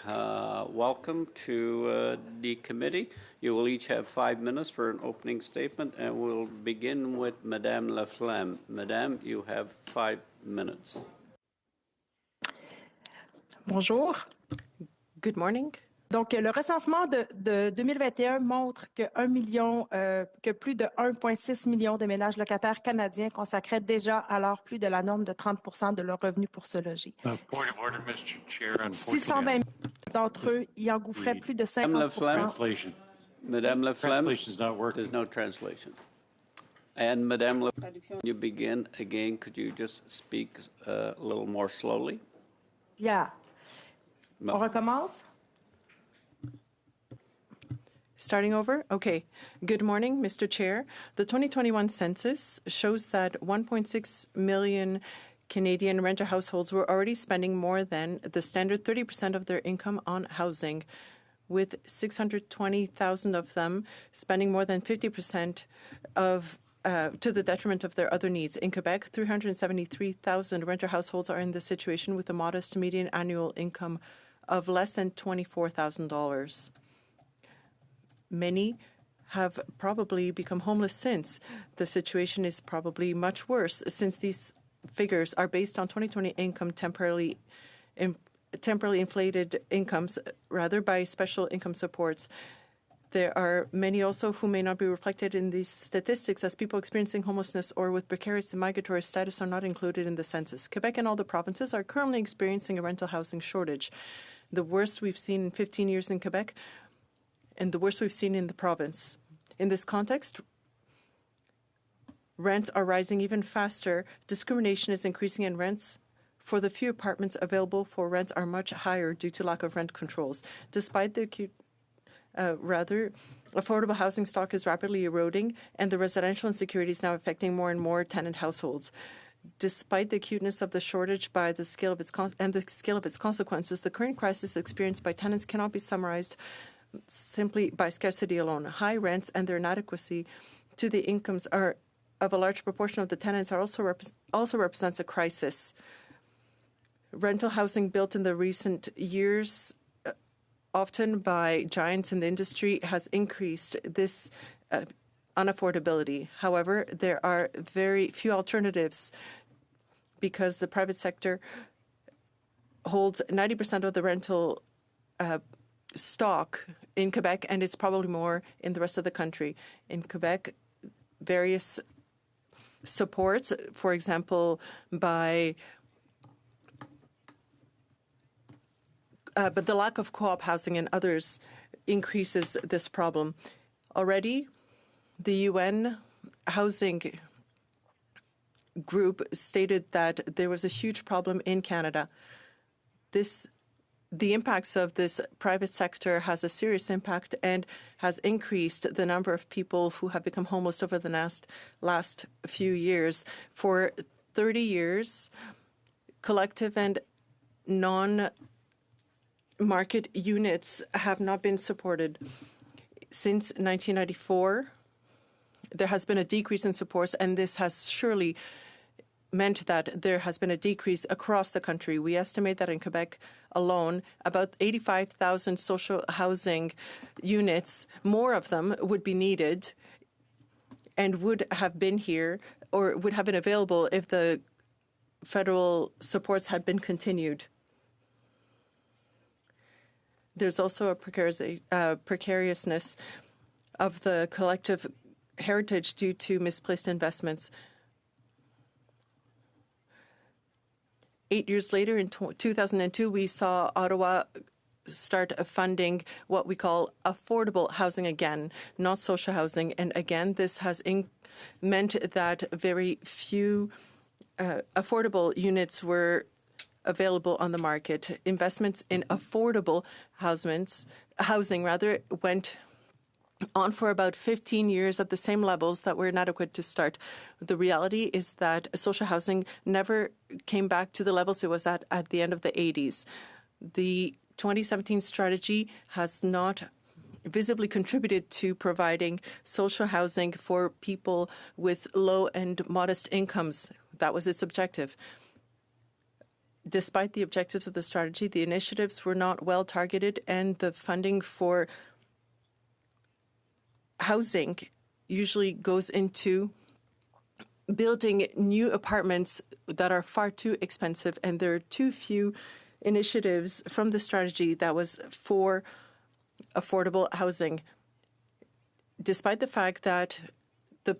Welcome to the committee. You will each have 5 minutes for an opening statement, and we'll begin with Madame Laflamme. Madame, you have 5 minutes.
Bonjour.
Good morning.
Donc, le recensement de 2021 montre que plus de 1,6 million de ménages locataires canadiens consacraient déjà alors plus de la norme de 30% de leurs revenus pour se loger.
Point of order, Mr. Chair.
620 000 d'entre eux y engouffraient plus de 50%.
Madame Laflamme,
Translation's not working.
there's no translation. And Madame Laflamme, you begin again. Could you just speak a little more slowly?
Yeah.
No.
On recommence?
Starting over? Okay. Good morning, Mr. Chair. The 2021 census shows that 1.6 million Canadian renter households were already spending more than the standard 30% of their income on housing, with 620,000 of them spending more than 50% of to the detriment of their other needs. In Quebec, 373,000 renter households are in this situation with a modest median annual income of less than $24,000. Many have probably become homeless since. The situation is probably much worse since these figures are based on 2020 income temporarily inflated incomes rather by special income supports. There are many also who may not be reflected in these statistics as people experiencing homelessness or with precarious and migratory status are not included in the census. Quebec and all the provinces are currently experiencing a rental housing shortage, the worst we've seen in 15 years in Quebec and the worst we've seen in the province. In this context, rents are rising even faster, discrimination is increasing, and rents for the few apartments available for rent are much higher due to lack of rent controls. Despite the acute affordable housing stock is rapidly eroding, and the residential insecurity is now affecting more and more tenant households. Despite the acuteness of the shortage by the scale of its consequences, the current crisis experienced by tenants cannot be summarized simply by scarcity alone. High rents and their inadequacy to the incomes of a large proportion of the tenants also represents a crisis. Rental housing built in the recent years, often by giants in the industry, has increased this unaffordability. However, there are very few alternatives because the private sector holds 90% of the rental stock in Quebec, and it's probably more in the rest of the country. In Quebec, various supports, for example, but the lack of co-op housing and others increases this problem. Already, the UN Housing Group stated that there was a huge problem in Canada. The impacts of this private sector has a serious impact and has increased the number of people who have become homeless over the last few years. For 30 years, collective and non-market units have not been supported. Since 1994, there has been a decrease in supports, and this has surely meant that there has been a decrease across the country. We estimate that in Quebec alone, about 85,000 social housing units, more of them would be needed and would have been here or would have been available if the federal supports had been continued. There's also a precariousness of the collective heritage due to misplaced investments. 8 years later, in 2002, we saw Ottawa start funding what we call affordable housing again, not social housing. And again, this has meant that very few affordable units were available on the market. Investments in affordable housing went on for about 15 years at the same levels that were inadequate to start. The reality is that social housing never came back to the levels it was at the end of the 80s. The 2017 strategy has not visibly contributed to providing social housing for people with low and modest incomes. That was its objective. despite the objectives of the strategy, the initiatives were not well targeted, and the funding for housing usually goes into building new apartments that are far too expensive, and there are too few initiatives from the strategy that was for affordable housing. Despite the fact that the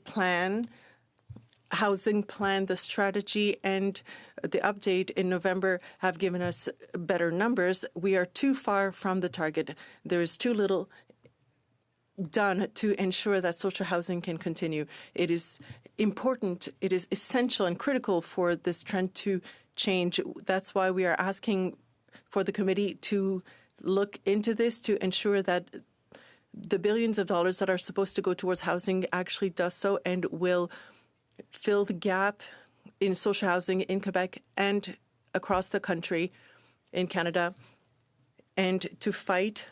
housing plan, the strategy, and the update in November have given us better numbers, we are too far from the target. There is too little done to ensure that social housing can continue. It is important, it is essential and critical for this trend to change. That's why we are asking for the committee to look into this to ensure that the billions of dollars that are supposed to go towards housing actually does so and will fill the gap in social housing in Quebec and across the country in Canada, and to fight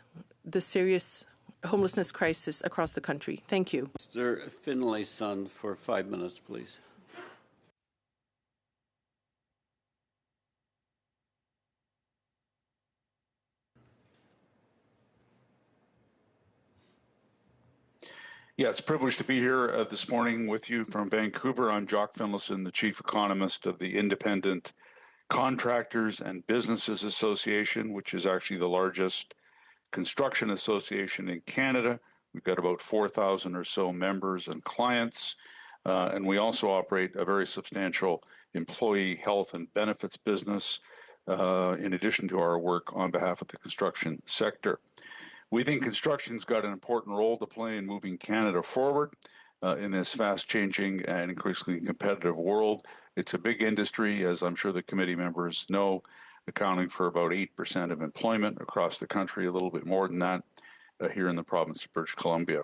the serious homelessness crisis across the country. Thank you.
Mr. Finlayson for 5 minutes, please.
Yeah, it's a privilege to be here this morning with you from Vancouver. I'm Jock Finlayson, the chief economist of the Independent Contractors and Businesses Association, which is actually the largest construction association in Canada. We've got about 4,000 or so members and clients, and we also operate a very substantial employee health and benefits business, in addition to our work on behalf of the construction sector. We think construction's got an important role to play in moving Canada forward in this fast-changing and increasingly competitive world. It's a big industry, as I'm sure the committee members know, accounting for about 8% of employment across the country, a little bit more than that here in the province of British Columbia.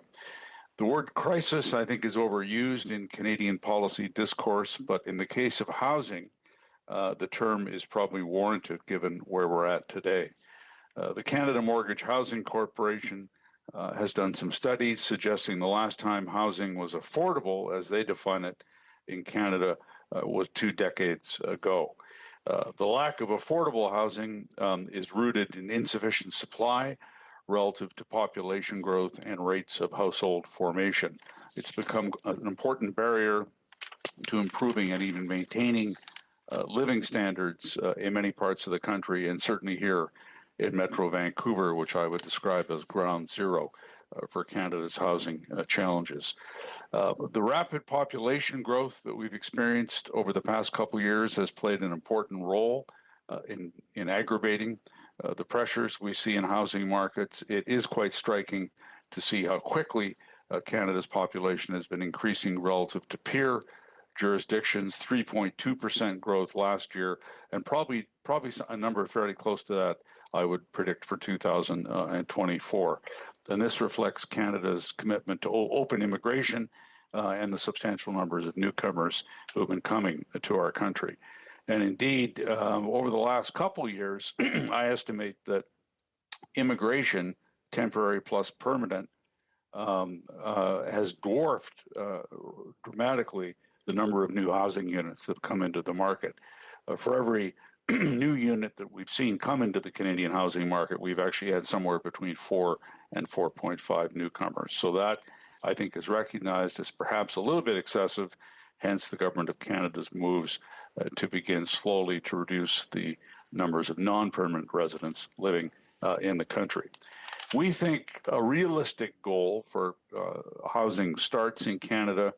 The word crisis, I think, is overused in Canadian policy discourse, but in the case of housing, the term is probably warranted given where we're at today. The Canada Mortgage Housing Corporation has done some studies suggesting the last time housing was affordable, as they define it in Canada, was 2 decades ago. The lack of affordable housing is rooted in insufficient supply relative to population growth and rates of household formation. It's become an important barrier to improving and even maintaining living standards in many parts of the country, and certainly here in Metro Vancouver, which I would describe as ground zero for Canada's housing challenges. The rapid population growth that we've experienced over the past couple of years has played an important role in aggravating the pressures we see in housing markets. It is quite striking to see how quickly Canada's population has been increasing relative to peer jurisdictions, 3.2% growth last year, and probably a number fairly close to that, I would predict, for 2024. And this reflects Canada's commitment to open immigration and the substantial numbers of newcomers who have been coming to our country. And indeed, over the last couple of years, I estimate that immigration, temporary plus permanent, has dwarfed dramatically the number of new housing units that have come into the market. For every new unit that we've seen come into the Canadian housing market, we've actually had somewhere between 4 and 4.5 newcomers. So that, I think, is recognized as perhaps a little bit excessive, hence the Government of Canada's moves to begin slowly to reduce the numbers of non-permanent residents living in the country. We think a realistic goal for housing starts in Canada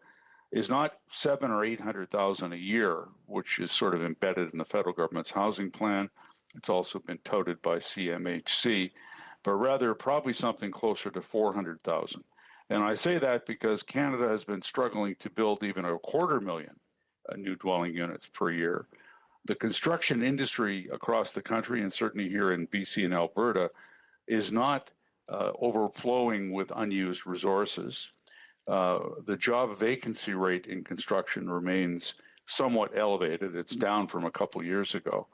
is not 700,000 or 800,000 a year, which is sort of embedded in the federal government's housing plan. It's also been touted by CMHC, but rather probably something closer to 400,000. And I say that because Canada has been struggling to build even 250,000 new dwelling units per year. The construction industry across the country, and certainly here in BC and Alberta, is not overflowing with unused resources. The job vacancy rate in construction remains somewhat elevated. It's down from a couple of years ago,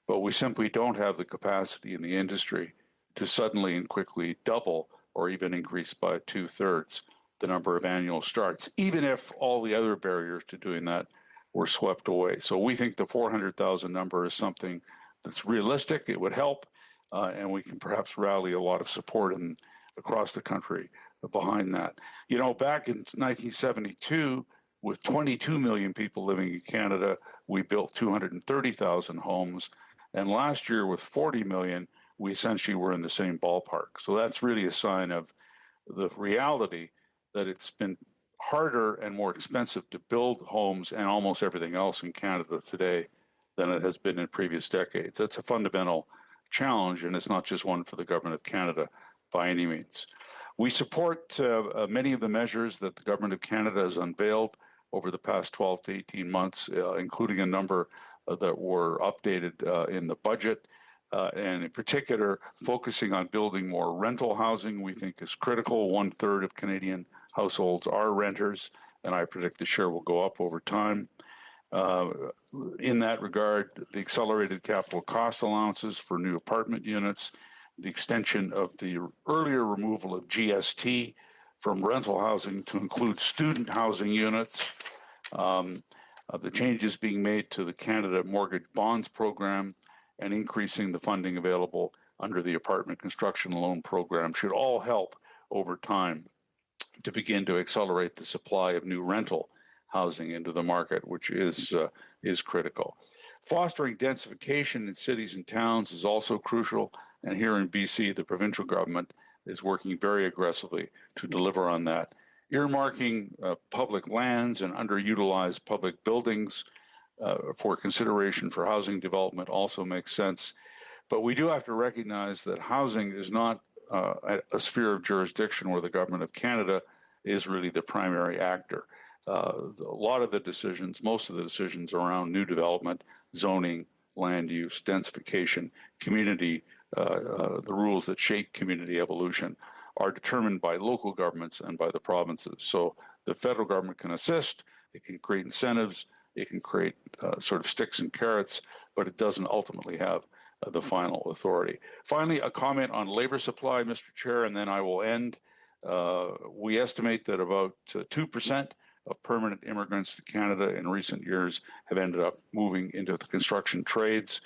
but we simply don't have the capacity in the industry to suddenly and quickly double or even increase by 2/3 the number of annual starts, even if all the other barriers to doing that were swept away. So we think the 400,000 number is something that's realistic. It would help, and we can perhaps rally a lot of support across the country behind that. You know, back in 1972, with 22 million people living in Canada, we built 230,000 homes. And last year, with 40 million, we essentially were in the same ballpark. So that's really a sign of the reality that it's been harder and more expensive to build homes and almost everything else in Canada today than it has been in previous decades. That's a fundamental challenge, and it's not just one for the Government of Canada by any means. We support many of the measures that the Government of Canada has unveiled over the past 12 to 18 months, including a number that were updated in the budget, and in particular, focusing on building more rental housing, we think is critical. 1/3 of Canadian households are renters, and I predict the share will go up over time. In that regard, the accelerated capital cost allowances for new apartment units, the extension of the earlier removal of GST from rental housing to include student housing units, the changes being made to the Canada Mortgage Bonds Program, and increasing the funding available under the Apartment Construction Loan Program should all help over time to begin to accelerate the supply of new rental housing into the market, which is critical. Fostering densification in cities and towns is also crucial, and here in BC, the provincial government is working very aggressively to deliver on that. Earmarking public lands and underutilized public buildings for consideration for housing development also makes sense. But we do have to recognize that housing is not a sphere of jurisdiction where the Government of Canada is really the primary actor. A lot of the decisions, most of the decisions around new development, zoning, land use, densification, community, the rules that shape community evolution are determined by local governments and by the provinces. So the federal government can assist, it can create incentives, it can create sort of sticks and carrots, but it doesn't ultimately have the final authority. Finally, a comment on labor supply, Mr. Chair, and then I will end. We estimate that about 2% of permanent immigrants to Canada in recent years have ended up moving into the construction trades.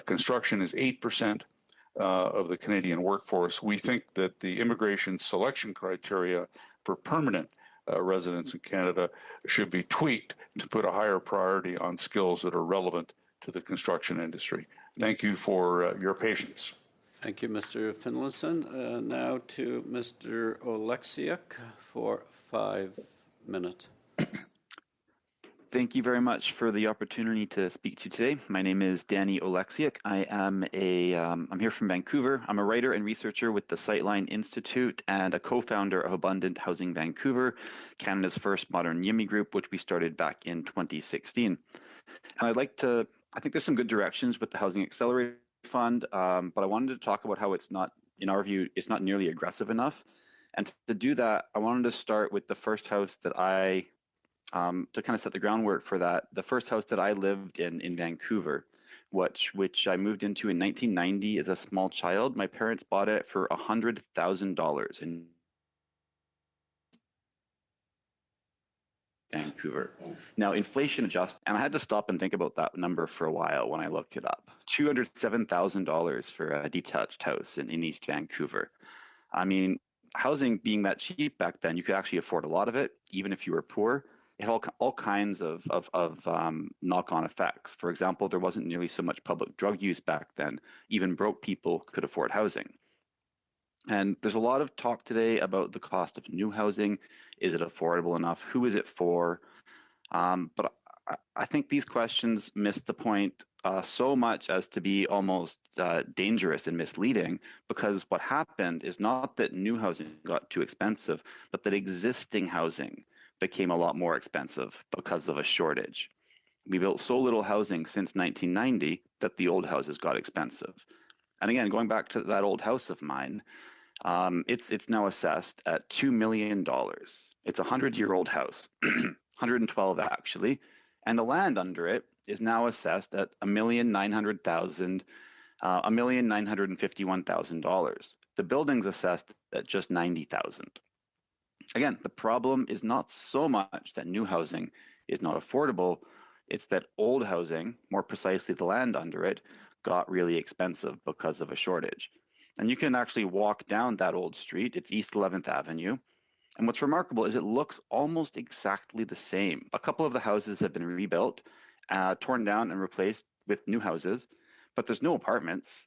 Construction is 8% of the Canadian workforce. We think that the immigration selection criteria for permanent residents in Canada should be tweaked to put a higher priority on skills that are relevant to the construction industry. Thank you for your patience.
Thank you, Mr. Finlayson. Now to Mr. Oleksiuk for 5 minutes.
Thank you very much for the opportunity to speak to you today. My name is Danny Oleksiuk. I'm here from Vancouver. I'm a writer and researcher with the Sightline Institute and a co-founder of Abundant Housing Vancouver, Canada's first modern YIMI group, which we started back in 2016. And I think there's some good directions with the Housing Accelerator Fund, but I wanted to talk about how it's not, in our view, it's not nearly aggressive enough. And to do that, I wanted to start with the first house that to kind of set the groundwork for that, the first house that I lived in Vancouver, which I moved into in 1990 as a small child. My parents bought it for $100,000 in Vancouver. Now, inflation adjusted, and I had to stop and think about that number for a while when I looked it up. $207,000 for a detached house in East Vancouver. I mean, housing being that cheap back then, you could actually afford a lot of it, even if you were poor. It had all kinds of knock-on effects. For example, there wasn't nearly so much public drug use back then. Even broke people could afford housing. And there's a lot of talk today about the cost of new housing. Is it affordable enough? Who is it for? But I think these questions miss the point so much as to be almost dangerous and misleading, because what happened is not that new housing got too expensive, but that existing housing became a lot more expensive because of a shortage. We built so little housing since 1990 that the old houses got expensive. And again, going back to that old house of mine, it's now assessed at $2 million. It's a 100-year-old house, 112 actually, and the land under it is now assessed at $1,951,000. The building's assessed at just $90,000. Again, the problem is not so much that new housing is not affordable, it's that old housing, more precisely the land under it, got really expensive because of a shortage. And you can actually walk down that old street. It's East 11th Avenue. And what's remarkable is it looks almost exactly the same. A couple of the houses have been rebuilt, torn down and replaced with new houses, but there's no apartments.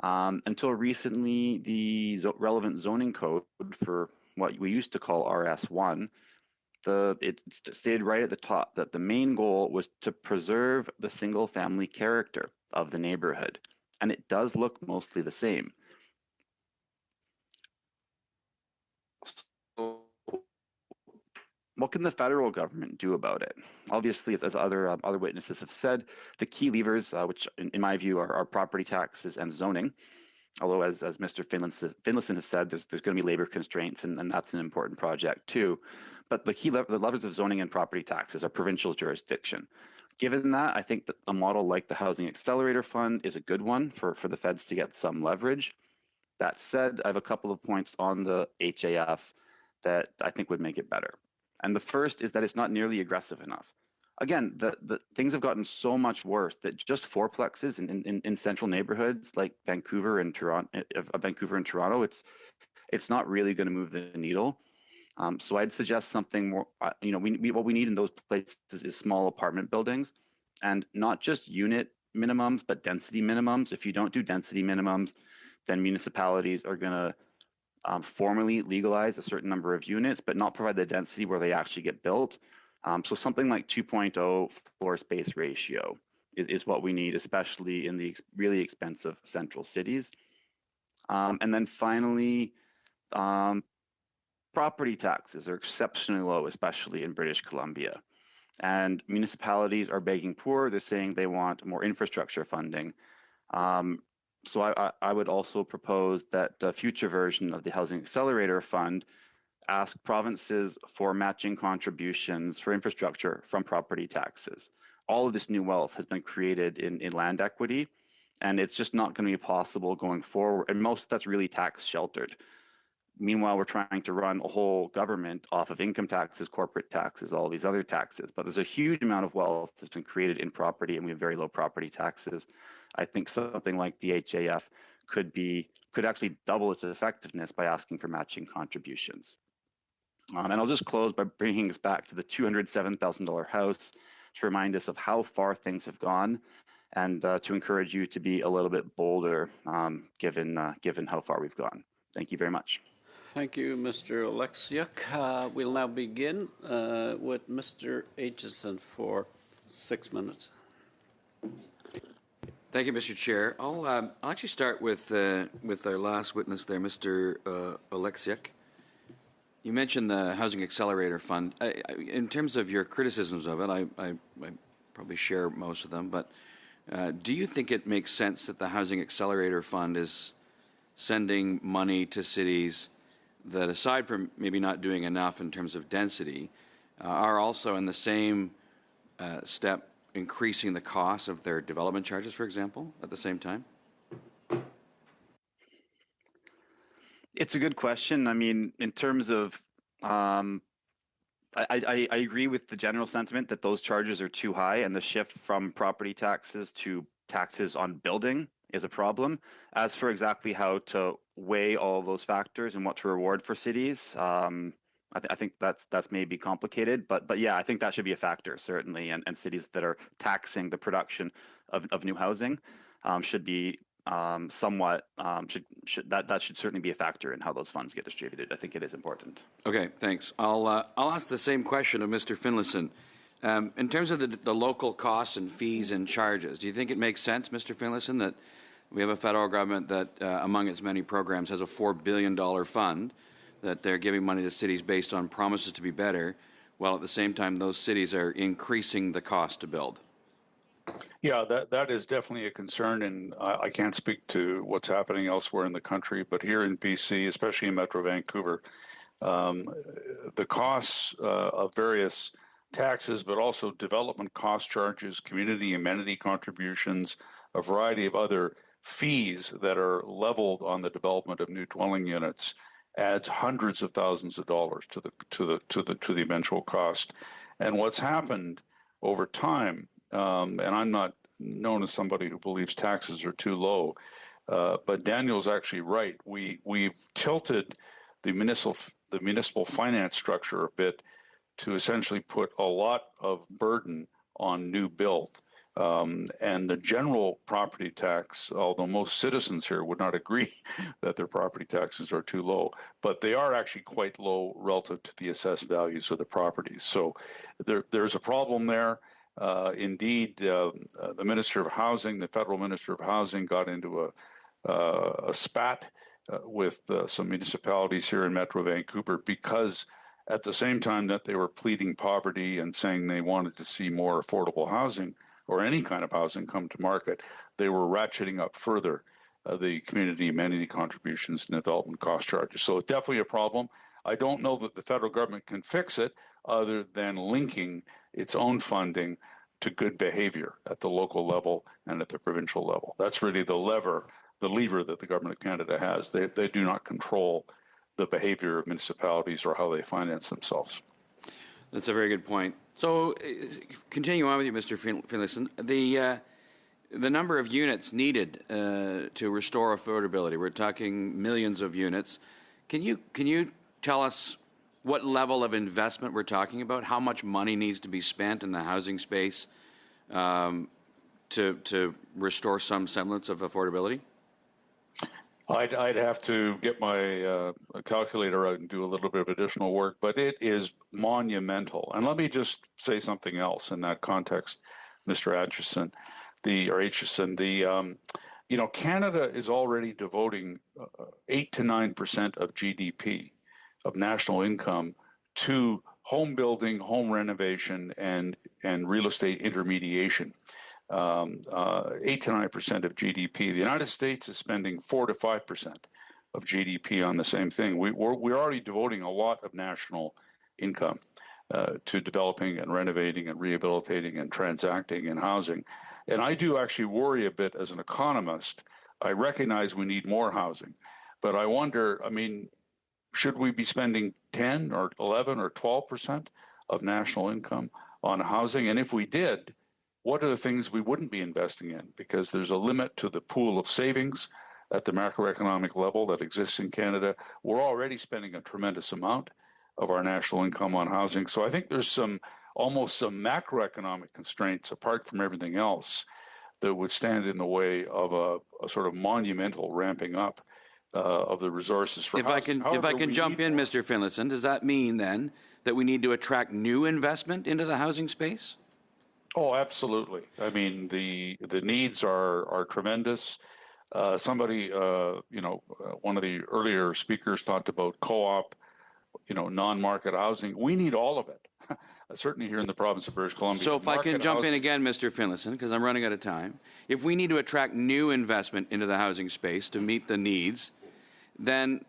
Until recently, the relevant zoning code for what we used to call RS1, it stated right at the top that the main goal was to preserve the single family character of the neighborhood. And it does look mostly the same. So what can the federal government do about it? Obviously, as other witnesses have said, the key levers, which in my view are property taxes and zoning. Although, as Mr. Finlayson has said, there's going to be labor constraints, and that's an important project too. But the levers of zoning and property taxes are provincial jurisdiction. Given that, I think that a model like the Housing Accelerator Fund is a good one for the feds to get some leverage. That said, I have a couple of points on the HAF that I think would make it better. And the first is that it's not nearly aggressive enough. Again, the things have gotten so much worse that just fourplexes in central neighborhoods like Vancouver and Toronto, it's not really going to move the needle. So I'd suggest something more. What we need in those places is small apartment buildings, and not just unit minimums, but density minimums. If you don't do density minimums, then municipalities are going to formally legalize a certain number of units, but not provide the density where they actually get built. So something like 2.0 floor space ratio is what we need, especially in the really expensive central cities. And then finally, property taxes are exceptionally low, especially in British Columbia. And municipalities are begging poor. They're saying they want more infrastructure funding. So I would also propose that the future version of the Housing Accelerator Fund ask provinces for matching contributions for infrastructure from property taxes. All of this new wealth has been created in land equity, and it's just not going to be possible going forward. And most of that's really tax sheltered. Meanwhile, we're trying to run a whole government off of income taxes, corporate taxes, all these other taxes. But there's a huge amount of wealth that's been created in property, and we have very low property taxes. I think something like the HAF could actually double its effectiveness by asking for matching contributions. And I'll just close by bringing us back to the $207,000 house to remind us of how far things have gone, and to encourage you to be a little bit bolder given how far we've gone. Thank you very much.
Thank you, Mr. Oleksiuk. We'll now begin with Mr. Aitchison for 6 minutes.
Thank you, Mr. Chair. I'll actually start with our last witness there, Mr. Oleksiuk. You mentioned the Housing Accelerator Fund. In terms of your criticisms of it, I probably share most of them, but do you think it makes sense that the Housing Accelerator Fund is sending money to cities that, aside from maybe not doing enough in terms of density, are also in the same step increasing the cost of their development charges, for example, at the same time?
It's a good question. I mean, in terms of, I agree with the general sentiment that those charges are too high, and the shift from property taxes to taxes on building is a problem. As for exactly how to weigh all those factors and what to reward for cities, I think that's maybe complicated, but yeah, I think that should be a factor, certainly, and cities that are taxing the production of new housing should be somewhat that should certainly be a factor in how those funds get distributed. I think it is important.
Okay, thanks. I'll ask the same question of Mr. Finlayson. In terms of the local costs and fees and charges, do you think it makes sense, Mr. Finlayson, that we have a federal government that, among its many programs, has a $4 billion fund that they're giving money to cities based on promises to be better, while at the same time those cities are increasing the cost to build?
Yeah, that is definitely a concern, and I can't speak to what's happening elsewhere in the country, but here in BC, especially in Metro Vancouver, the costs of various taxes, but also development cost charges, community amenity contributions, a variety of other fees that are leveled on the development of new dwelling units adds hundreds of thousands of dollars to the eventual cost. And what's happened over time, and I'm not known as somebody who believes taxes are too low, but Daniel's actually right. We've tilted the municipal finance structure a bit to essentially put a lot of burden on new build. And the general property tax, although most citizens here would not agree that their property taxes are too low, but they are actually quite low relative to the assessed values of the properties. So there's a problem there. Indeed, the Minister of Housing, the federal Minister of Housing, got into a spat with some municipalities here in Metro Vancouver because at the same time that they were pleading poverty and saying they wanted to see more affordable housing or any kind of housing come to market, they were ratcheting up further the community amenity contributions and development cost charges. So it's definitely a problem. I don't know that the federal government can fix it other than linking its own funding to good behavior at the local level and at the provincial level. That's really the lever that the Government of Canada has. They do not control the behavior of municipalities or how they finance themselves.
That's a very good point. So, continue on with you, Mr. Finlayson. The number of units needed to restore affordability, we're talking millions of units. Can you tell us what level of investment we're talking about? How much money needs to be spent in the housing space to restore some semblance of affordability?
I'd have to get my calculator out and do a little bit of additional work, but it is monumental. And let me just say something else in that context, Mr. Aitchison. Canada is already devoting 8 to 9% of GDP, of national income, to home building, home renovation, and real estate intermediation. 8 to 9% of GDP. The United States is spending 4 to 5% of GDP on the same thing. We're already devoting a lot of national income to developing and renovating and rehabilitating and transacting in housing. And I do actually worry a bit as an economist. I recognize we need more housing, but I wonder, should we be spending 10 or 11 or 12% of national income on housing? And if we did, what are the things we wouldn't be investing in? Because there's a limit to the pool of savings at the macroeconomic level that exists in Canada. We're already spending a tremendous amount of our national income on housing. So I think there's almost some macroeconomic constraints apart from everything else that would stand in the way of a sort of monumental ramping up of the resources for housing.
If I can jump in, Mr. Finlayson, does that mean then that we need to attract new investment into the housing space?
Oh, absolutely. The needs are tremendous. Somebody, one of the earlier speakers talked about co-op, non-market housing. We need all of it. Certainly here in the province of British Columbia.
So if I can jump in again, Mr. Finlayson, because I'm running out of time. If we need to attract new investment into the housing space to meet the needs, then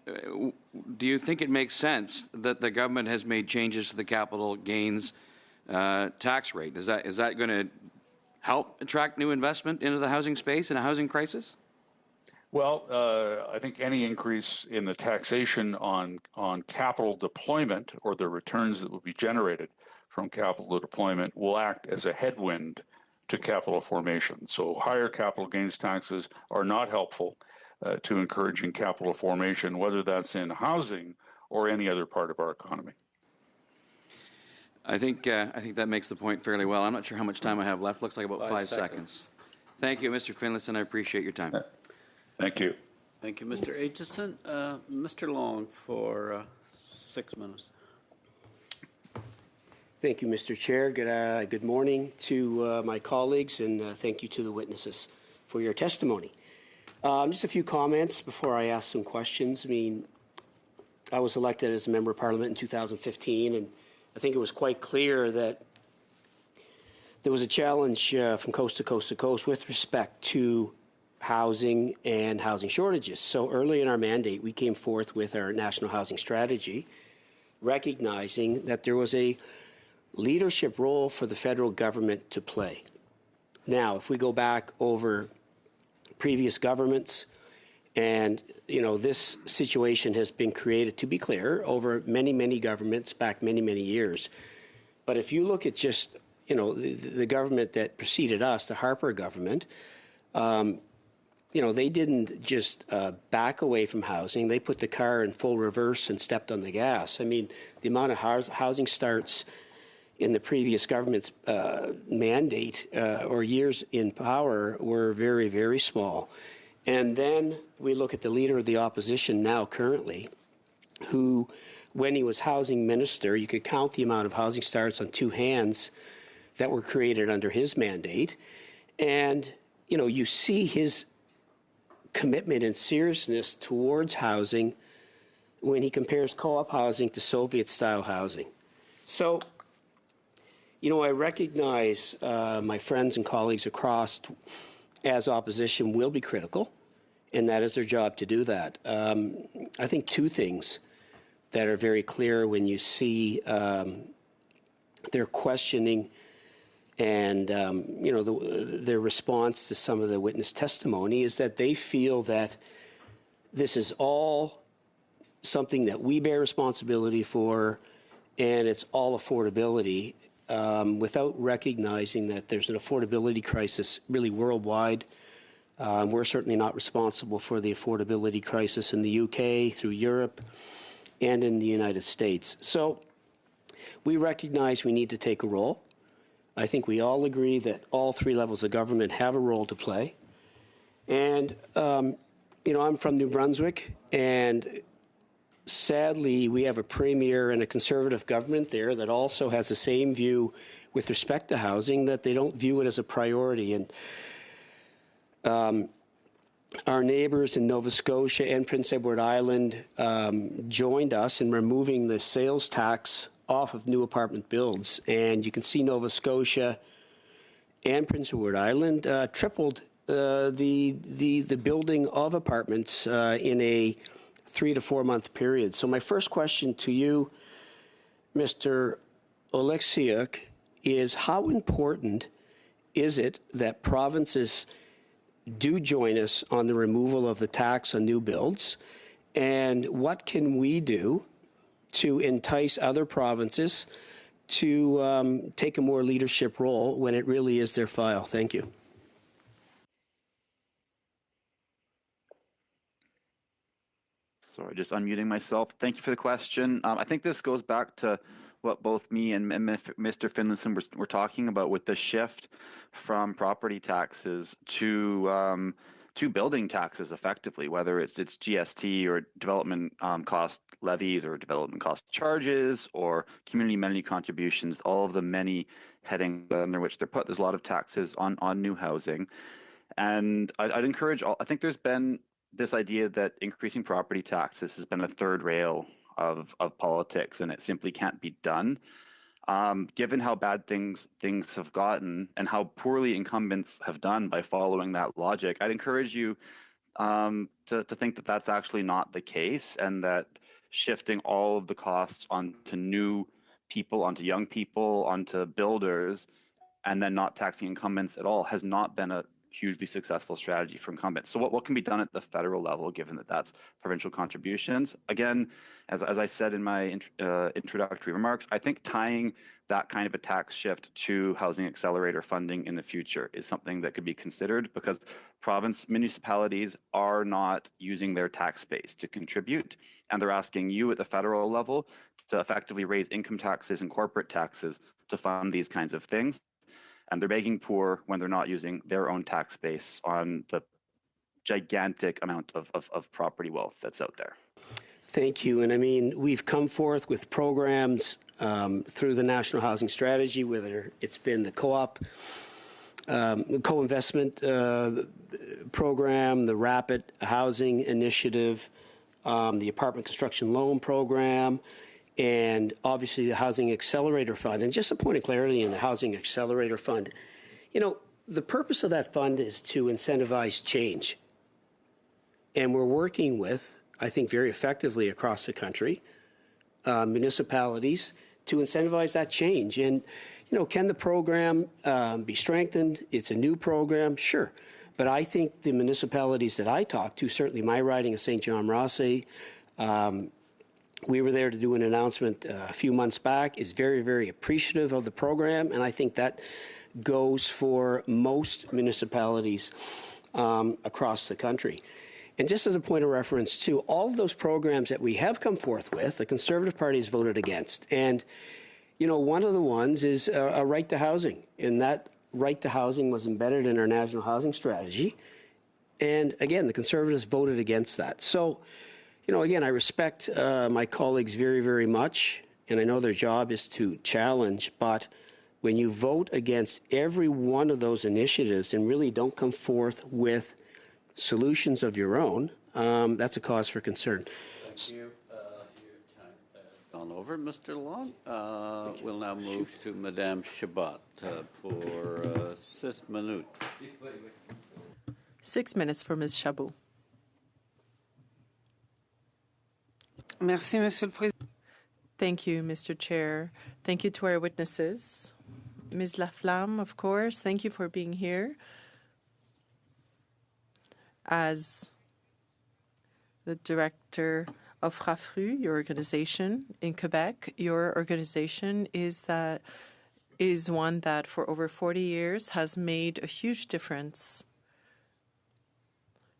do you think it makes sense that the government has made changes to the capital gains tax rate? Is that going to help attract new investment into the housing space in a housing crisis?
Well, I think any increase in the taxation on capital deployment or the returns that will be generated from capital deployment will act as a headwind to capital formation. So higher capital gains taxes are not helpful to encouraging capital formation, whether that's in housing or any other part of our economy.
I think that makes the point fairly well. I'm not sure how much time I have left. Looks like about 5 seconds. Thank you, Mr. Finlayson. I appreciate your time.
Thank you.
Thank you, Mr. Aitchison. Mr. Long for 6 minutes.
Thank you, Mr. Chair. Good morning to my colleagues, and thank you to the witnesses for your testimony. Just a few comments before I ask some questions. I was elected as a member of Parliament in 2015, and I think it was quite clear that there was a challenge from coast to coast to coast with respect to housing and housing shortages. So early in our mandate, we came forth with our national housing strategy, recognizing that there was a leadership role for the federal government to play. Now, if we go back over previous governments, and this situation has been created, to be clear, over many, many governments back many, many years. But if you look at just the government that preceded us, the Harper government, they didn't just back away from housing. They put the car in full reverse and stepped on the gas. I mean, the amount of housing starts in the previous government's mandate or years in power were very, very small. And then we look at the leader of the opposition now currently, who, when he was housing minister, you could count the amount of housing starts on two hands that were created under his mandate. And, you see his commitment and seriousness towards housing when he compares co-op housing to Soviet-style housing. So, I recognize my friends and colleagues across as opposition will be critical, and that is their job to do that. I think two things that are very clear when you see their questioning and their response to some of the witness testimony is that they feel that this is all something that we bear responsibility for, and it's all affordability, without recognizing that there's an affordability crisis really worldwide. We're certainly not responsible for the affordability crisis in the UK, through Europe, and in the United States. So we recognize we need to take a role. I think we all agree that all three levels of government have a role to play. And, I'm from New Brunswick, and sadly, we have a premier and a conservative government there that also has the same view with respect to housing, that they don't view it as a priority. And our neighbors in Nova Scotia and Prince Edward Island joined us in removing the sales tax off of new apartment builds. And you can see Nova Scotia and Prince Edward Island tripled the building of apartments in a 3 to 4 month period. So my first question to you, Mr. Oleksiuk, is how important is it that provinces do join us on the removal of the tax on new builds? And what can we do to entice other provinces to take a more leadership role when it really is their file? Thank you.
Sorry, just unmuting myself. Thank you for the question. I think this goes back to what both me and Mr. Finlayson were talking about with the shift from property taxes to building taxes, effectively, whether it's GST or development cost levies or development cost charges or community amenity contributions, all of the many headings under which they're put. There's a lot of taxes on new housing. And I'd encourage I think there's been this idea that increasing property taxes has been a third rail of politics, and it simply can't be done. Given how bad things have gotten and how poorly incumbents have done by following that logic, I'd encourage you to think that that's actually not the case, and that shifting all of the costs onto new people, onto young people, onto builders, and then not taxing incumbents at all has not been a hugely successful strategy for incumbents. So what can be done at the federal level, given that that's provincial contributions? Again, as I said in my introductory remarks, I think tying that kind of a tax shift to housing accelerator funding in the future is something that could be considered, because municipalities are not using their tax base to contribute, and they're asking you at the federal level to effectively raise income taxes and corporate taxes to fund these kinds of things. And they're begging poor when they're not using their own tax base on the gigantic amount of property wealth that's out there.
Thank you. And I mean, we've come forth with programs through the National Housing Strategy, whether it's been the co-op, co-investment program, the Rapid Housing Initiative, the Apartment Construction Loan Program, and obviously the Housing Accelerator Fund. And just a point of clarity in the Housing Accelerator Fund, the purpose of that fund is to incentivize change. And we're working with, I think very effectively across the country, municipalities to incentivize that change. And, can the program be strengthened? It's a new program, sure. But I think the municipalities that I talk to, certainly my riding of St. John Rossi, we were there to do an announcement a few months back, is very, very appreciative of the program, and I think that goes for most municipalities across the country. And just as a point of reference, too, all of those programs that we have come forth with, the Conservative Party has voted against. And, you know, one of the ones is a right to housing. And that right to housing was embedded in our national housing strategy. And, again, the Conservatives voted against that. So, you know, again, I respect my colleagues very, very much. And I know their job is to challenge. But when you vote against every one of those initiatives and really don't come forth with solutions of your own, that's a cause for concern.
Thank you. Your time has gone over, Mr. Long. We'll now move to Madame Chabot for 6 minutes.
6 minutes for Ms. Chabot.
Merci, Monsieur le Président.
Thank you, Mr. Chair. Thank you to our witnesses. Ms. Laflamme, of course, thank you for being here. As the director of FRAFRU, your organization in Quebec, your organization is one that for over 40 years has made a huge difference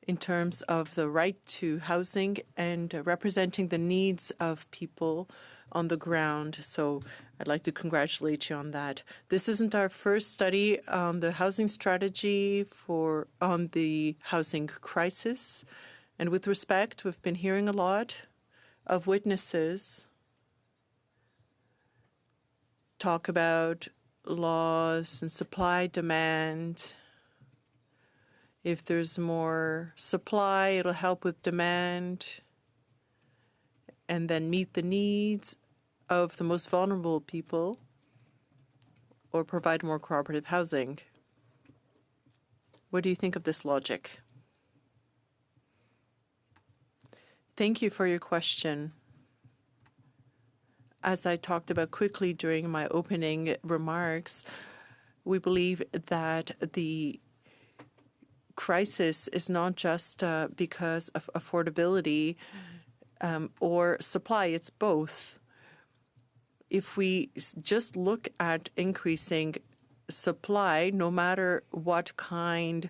in terms of the right to housing and representing the needs of people on the ground. So I'd like to congratulate you on that. This isn't our first study on the housing strategy on the housing crisis. And with respect, we've been hearing a lot of witnesses talk about laws and supply, demand. If there's more supply, it'll help with demand and then meet the needs of the most vulnerable people or provide more cooperative housing. What do you think of this logic? Thank you for your question. As I talked about quickly during my opening remarks, we believe that the crisis is not just because of affordability or supply, it's both. If we just look at increasing supply, no matter what kind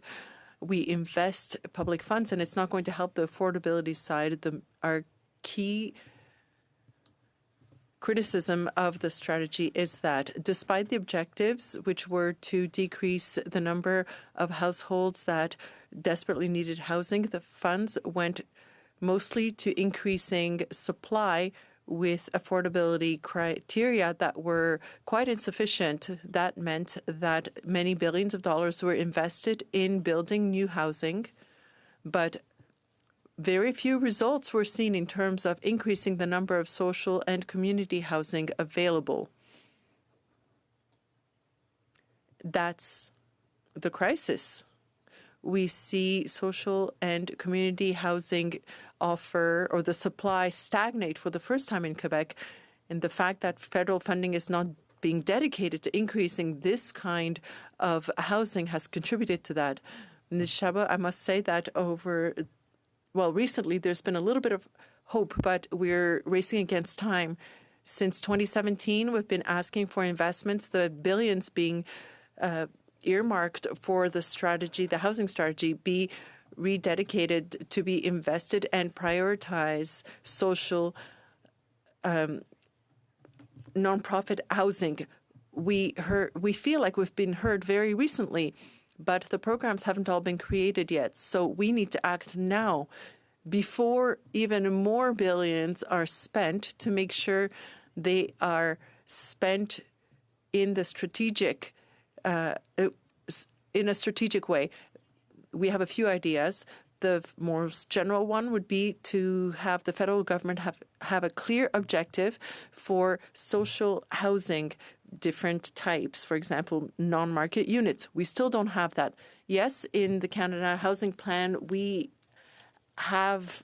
we invest public funds, and it's not going to help the affordability side, our key criticism of the strategy is that despite the objectives, which were to decrease the number of households that desperately needed housing, the funds went mostly to increasing supply with affordability criteria that were quite insufficient. That meant that many billions of dollars were invested in building new housing, but very few results were seen in terms of increasing the number of social and community housing available. That's the crisis. We see social and community housing offer or the supply stagnate for the first time in Quebec, and the fact that federal funding is not being dedicated to increasing this kind of housing has contributed to that. Ms. Chabot, I must say that recently there's been a little bit of hope, but we're racing against time. Since 2017, we've been asking for investments, the billions being earmarked for the strategy, the housing strategy, be rededicated to be invested and prioritize social nonprofit housing. We feel like we've been heard very recently, but the programs haven't all been created yet. So we need to act now before even more billions are spent to make sure they are spent in the strategic in a strategic way. We have a few ideas. The most general one would be to have the federal government have a clear objective for social housing, different types, for example, non-market units. We still don't have that. Yes, in the Canada Housing Plan, we have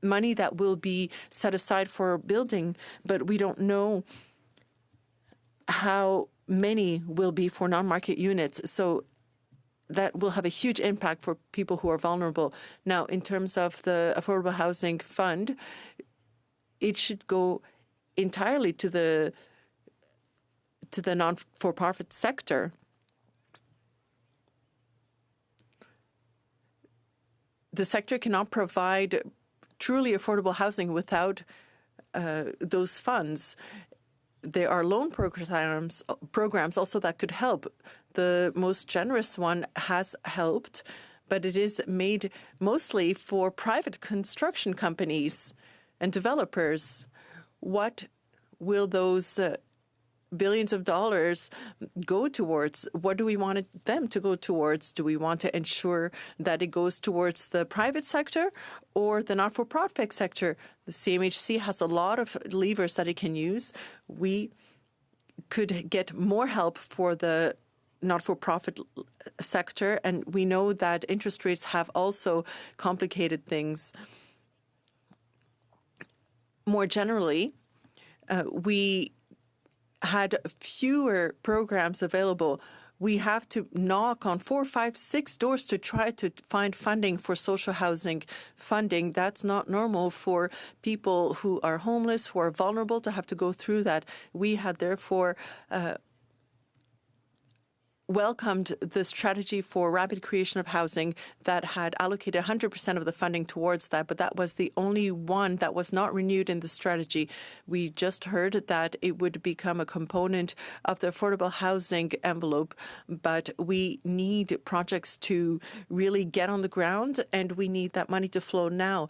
money that will be set aside for building, but we don't know how many will be for non-market units. So that will have a huge impact for people who are vulnerable. Now, in terms of the Affordable Housing Fund, it should go entirely to the non-for-profit sector. The sector cannot provide truly affordable housing without those funds. There are loan programs also that could help. The most generous one has helped, but it is made mostly for private construction companies and developers. What will those billions of dollars go towards? What do we want them to go towards? Do we want to ensure that it goes towards the private sector or the not-for-profit sector? The CMHC has a lot of levers that it can use. We could get more help for the not-for-profit sector, and we know that interest rates have also complicated things. More generally, we had fewer programs available. We have to knock on 4, 5, 6 doors to try to find funding for social housing funding. That's not normal for people who are homeless, who are vulnerable, to have to go through that. We had therefore welcomed the strategy for rapid creation of housing that had allocated 100% of the funding towards that, but that was the only one that was not renewed in the strategy. We just heard that it would become a component of the affordable housing envelope, but we need projects to really get on the ground, and we need that money to flow now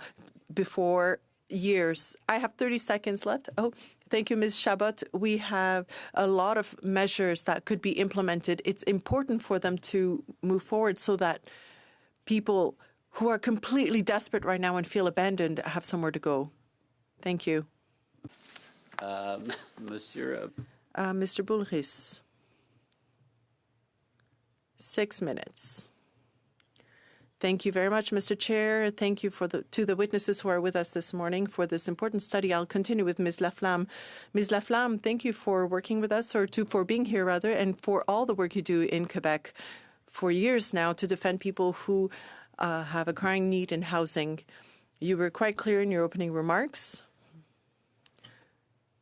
before years. I have 30 seconds left. Oh, thank you, Ms. Chabot. We have a lot of measures that could be implemented. It's important for them to move forward so that people who are completely desperate right now and feel abandoned have somewhere to go. Thank you.
Mr.
Bullrich. 6 minutes. Thank you very much, Mr. Chair. Thank you to the witnesses who are with us this morning for this important study. I'll continue with Ms. Laflamme. Ms. Laflamme, thank you for working with us, for being here, rather, and for all the work you do in Quebec for years now to defend people who have a crying need in housing. You were quite clear in your opening remarks.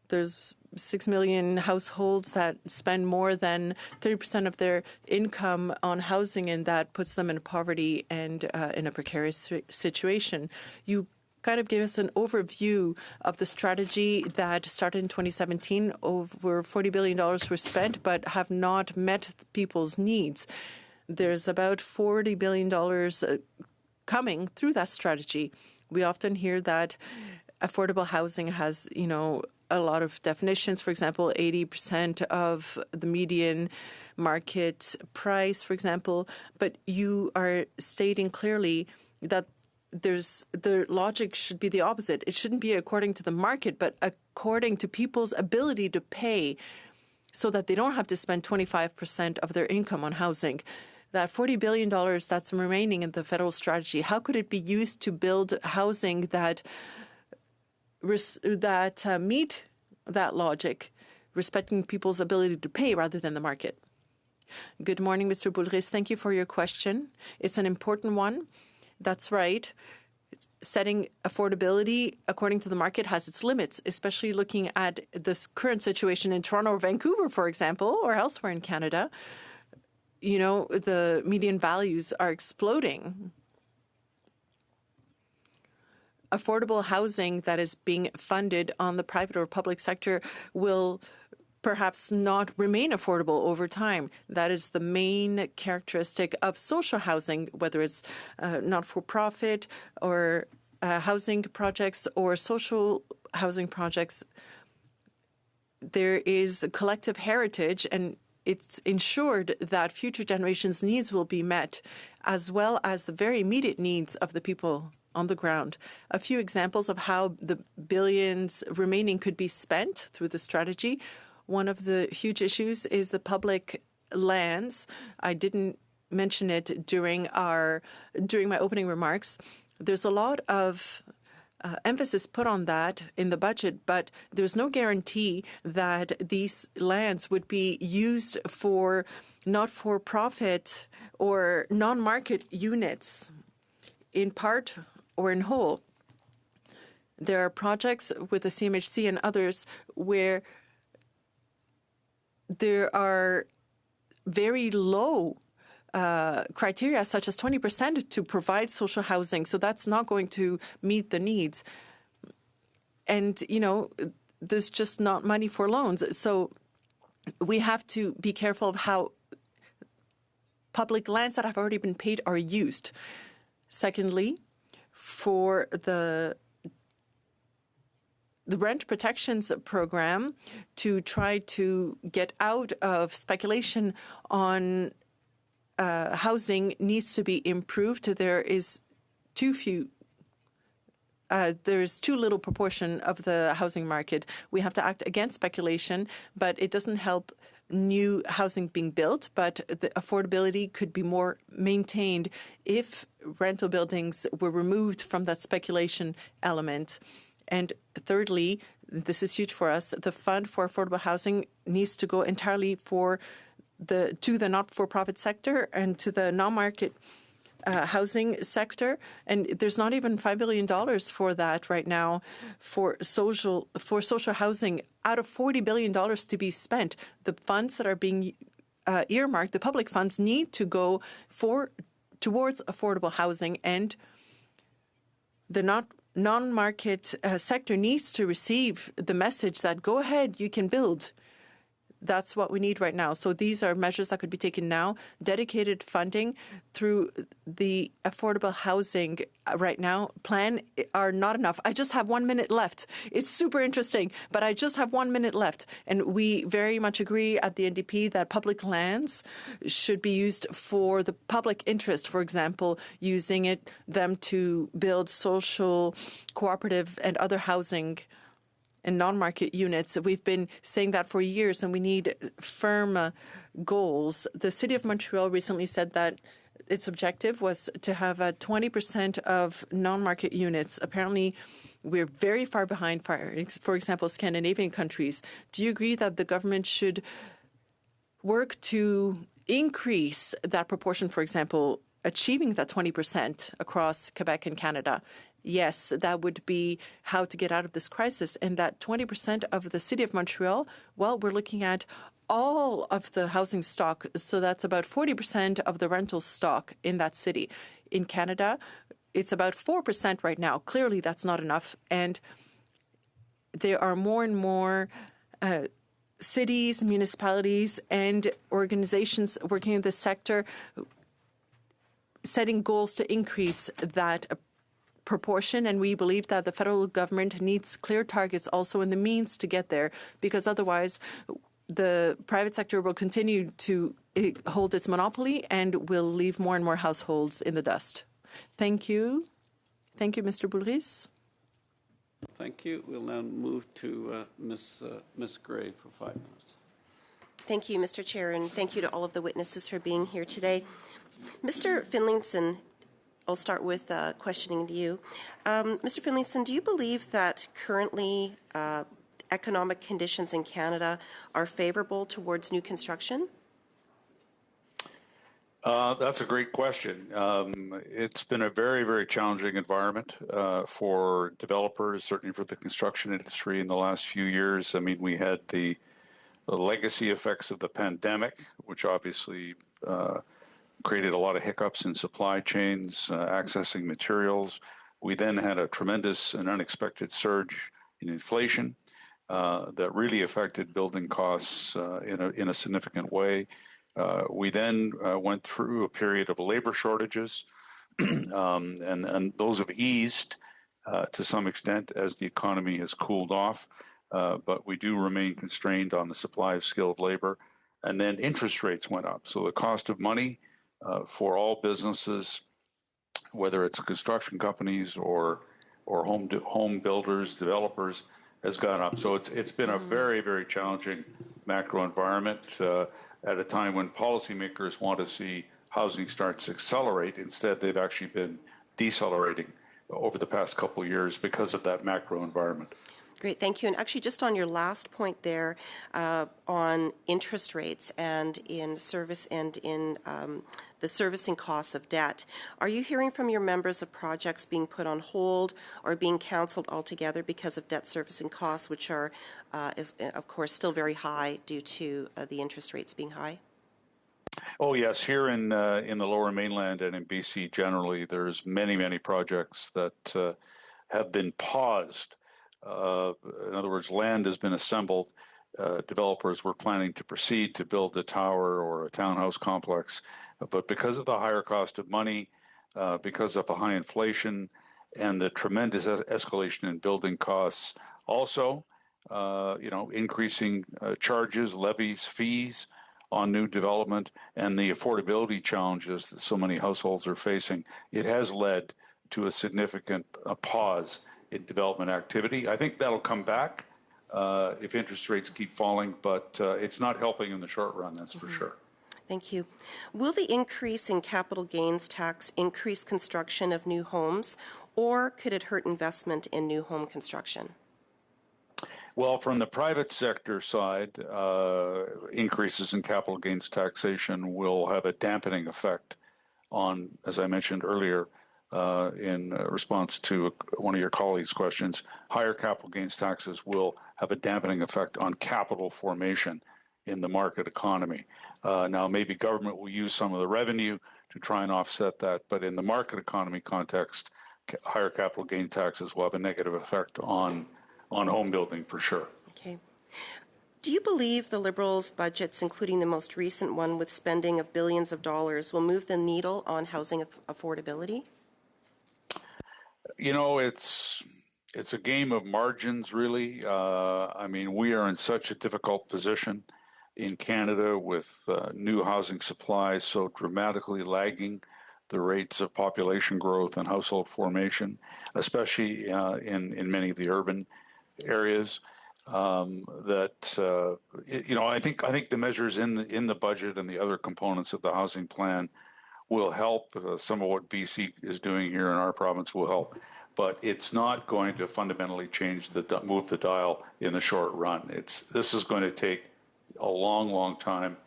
There's 6 million households that spend more than 30% of their income on housing, and that puts them in poverty and in a precarious situation. You kind of gave us an overview of the strategy that started in 2017. Over $40 billion were spent, but have not met people's needs. There's about $40 billion coming through that strategy. We often hear that affordable housing has, a lot of definitions. For example, 80% of the median market price, for example. But you are stating clearly that the logic should be the opposite. It shouldn't be according to the market, but according to people's ability to pay, so that they don't have to spend 25% of their income on housing. That $40 billion that's remaining in the federal strategy, how could it be used to build housing that meet that logic, respecting people's ability to pay rather than the market? Good morning, Mr. Boulris. Thank you for your question. It's an important one. That's right. Setting affordability according to the market has its limits, especially looking at this current situation in Toronto or Vancouver, for example, or elsewhere in Canada. The median values are exploding. Affordable housing that is being funded on the private or public sector will perhaps not remain affordable over time. That is the main characteristic of social housing, whether it's not-for-profit or housing projects or social housing projects. There is a collective heritage, and it's ensured that future generations' needs will be met, as well as the very immediate needs of the people on the ground. A few examples of how the billions remaining could be spent through the strategy. One of the huge issues is the public lands. I didn't mention it during my opening remarks. There's a lot of emphasis put on that in the budget, but there's no guarantee that these lands would be used for not-for-profit or non-market units in part or in whole. there are projects with the CMHC and others where there are very low criteria, such as 20% to provide social housing. So that's not going to meet the needs. And, there's just not money for loans. So we have to be careful of how public lands that have already been paid are used. Secondly, for the rent protections program, to try to get out of speculation on housing needs to be improved. There's too little proportion of the housing market. We have to act against speculation, but it doesn't help new housing being built, but the affordability could be more maintained if rental buildings were removed from that speculation element. And thirdly, this is huge for us, the Fund for Affordable Housing needs to go entirely to the not-for-profit sector and to the non-market housing sector, and there's not even $5 billion for that right now for social housing out of $40 billion to be spent. The funds that are being earmarked, the public funds, need to go towards affordable housing, and the non-market sector needs to receive the message that go ahead, you can build. That's what we need right now. So these are measures that could be taken now. Dedicated funding through the affordable housing right now plan are not enough. I just have 1 minute left. It's super interesting, but I just have 1 minute left. And we very much agree at the NDP that public lands should be used for the public interest. For example, using them to build social, cooperative, and other housing and non-market units. We've been saying that for years, and we need firm goals. The City of Montreal recently said that its objective was to have 20% of non-market units. Apparently, we're very far behind, for example, Scandinavian countries. Do you agree that the government should work to increase that proportion, for example, achieving that 20% across Quebec and Canada? Yes, that would be how to get out of this crisis. And that 20% of the City of Montreal, well, we're looking at all of the housing stock. So that's about 40% of the rental stock in that city. In Canada, it's about 4% right now. Clearly, that's not enough. And there are more and more cities, municipalities, and organizations working in this sector setting goals to increase that proportion, and we believe that the federal government needs clear targets also in the means to get there, because otherwise the private sector will continue to hold its monopoly and will leave more and more households in the dust. Thank you. Thank you, Mr. Boulris.
Thank you. We'll now move to Ms. Gray for 5 minutes.
Thank you, Mr. Chair, and thank you to all of the witnesses for being here today. Mr. Finlayson, I'll start with questioning to you. Mr. Finlayson, do you believe that currently economic conditions in Canada are favorable towards new construction?
That's a great question. It's been a very, very challenging environment for developers, certainly for the construction industry in the last few years. I mean, we had the legacy effects of the pandemic, which obviously created a lot of hiccups in supply chains, accessing materials. We then had a tremendous and unexpected surge in inflation that really affected building costs in a significant way. We then went through a period of labor shortages, and those have eased to some extent as the economy has cooled off, but we do remain constrained on the supply of skilled labor. And then interest rates went up. So the cost of money for all businesses, whether it's construction companies or home builders, developers, has gone up. So it's been a very, very challenging macro environment at a time when policymakers want to see housing starts accelerate. Instead, they've actually been decelerating over the past couple of years because of that macro environment.
Great, thank you. And actually, just on your last point there, on interest rates and in service and in the servicing costs of debt, are you hearing from your members of projects being put on hold or being canceled altogether because of debt servicing costs, which are, of course, still very high due to the interest rates being high?
Oh yes, here in the Lower Mainland and in BC generally, there's many projects that have been paused. In other words, land has been assembled. Developers were planning to proceed to build a tower or a townhouse complex, but because of the higher cost of money, because of the high inflation and the tremendous escalation in building costs, also, increasing charges, levies, fees on new development, and the affordability challenges that so many households are facing, it has led to a significant pause in development activity. I think that'll come back if interest rates keep falling, but it's not helping in the short run, that's for sure.
Thank you. Will the increase in capital gains tax increase construction of new homes, or could it hurt investment in new home construction?
Well, from the private sector side, increases in capital gains taxation will have a dampening effect on, as I mentioned earlier, in response to one of your colleagues' questions, higher capital gains taxes will have a dampening effect on capital formation in the market economy. Now, maybe government will use some of the revenue to try and offset that, but in the market economy context, higher capital gain taxes will have a negative effect on home building for sure.
Okay. Do you believe the Liberals' budgets, including the most recent one with spending of billions of dollars, will move the needle on housing affordability?
You know, it's a game of margins, really. I mean, we are in such a difficult position in Canada with new housing supplies so dramatically lagging the rates of population growth and household formation, especially in many of the urban areas. I think the measures in the budget and the other components of the housing plan will help. Some of what BC is doing here in our province will help, but it's not going to fundamentally move the dial in the short run. This is going to take a long time,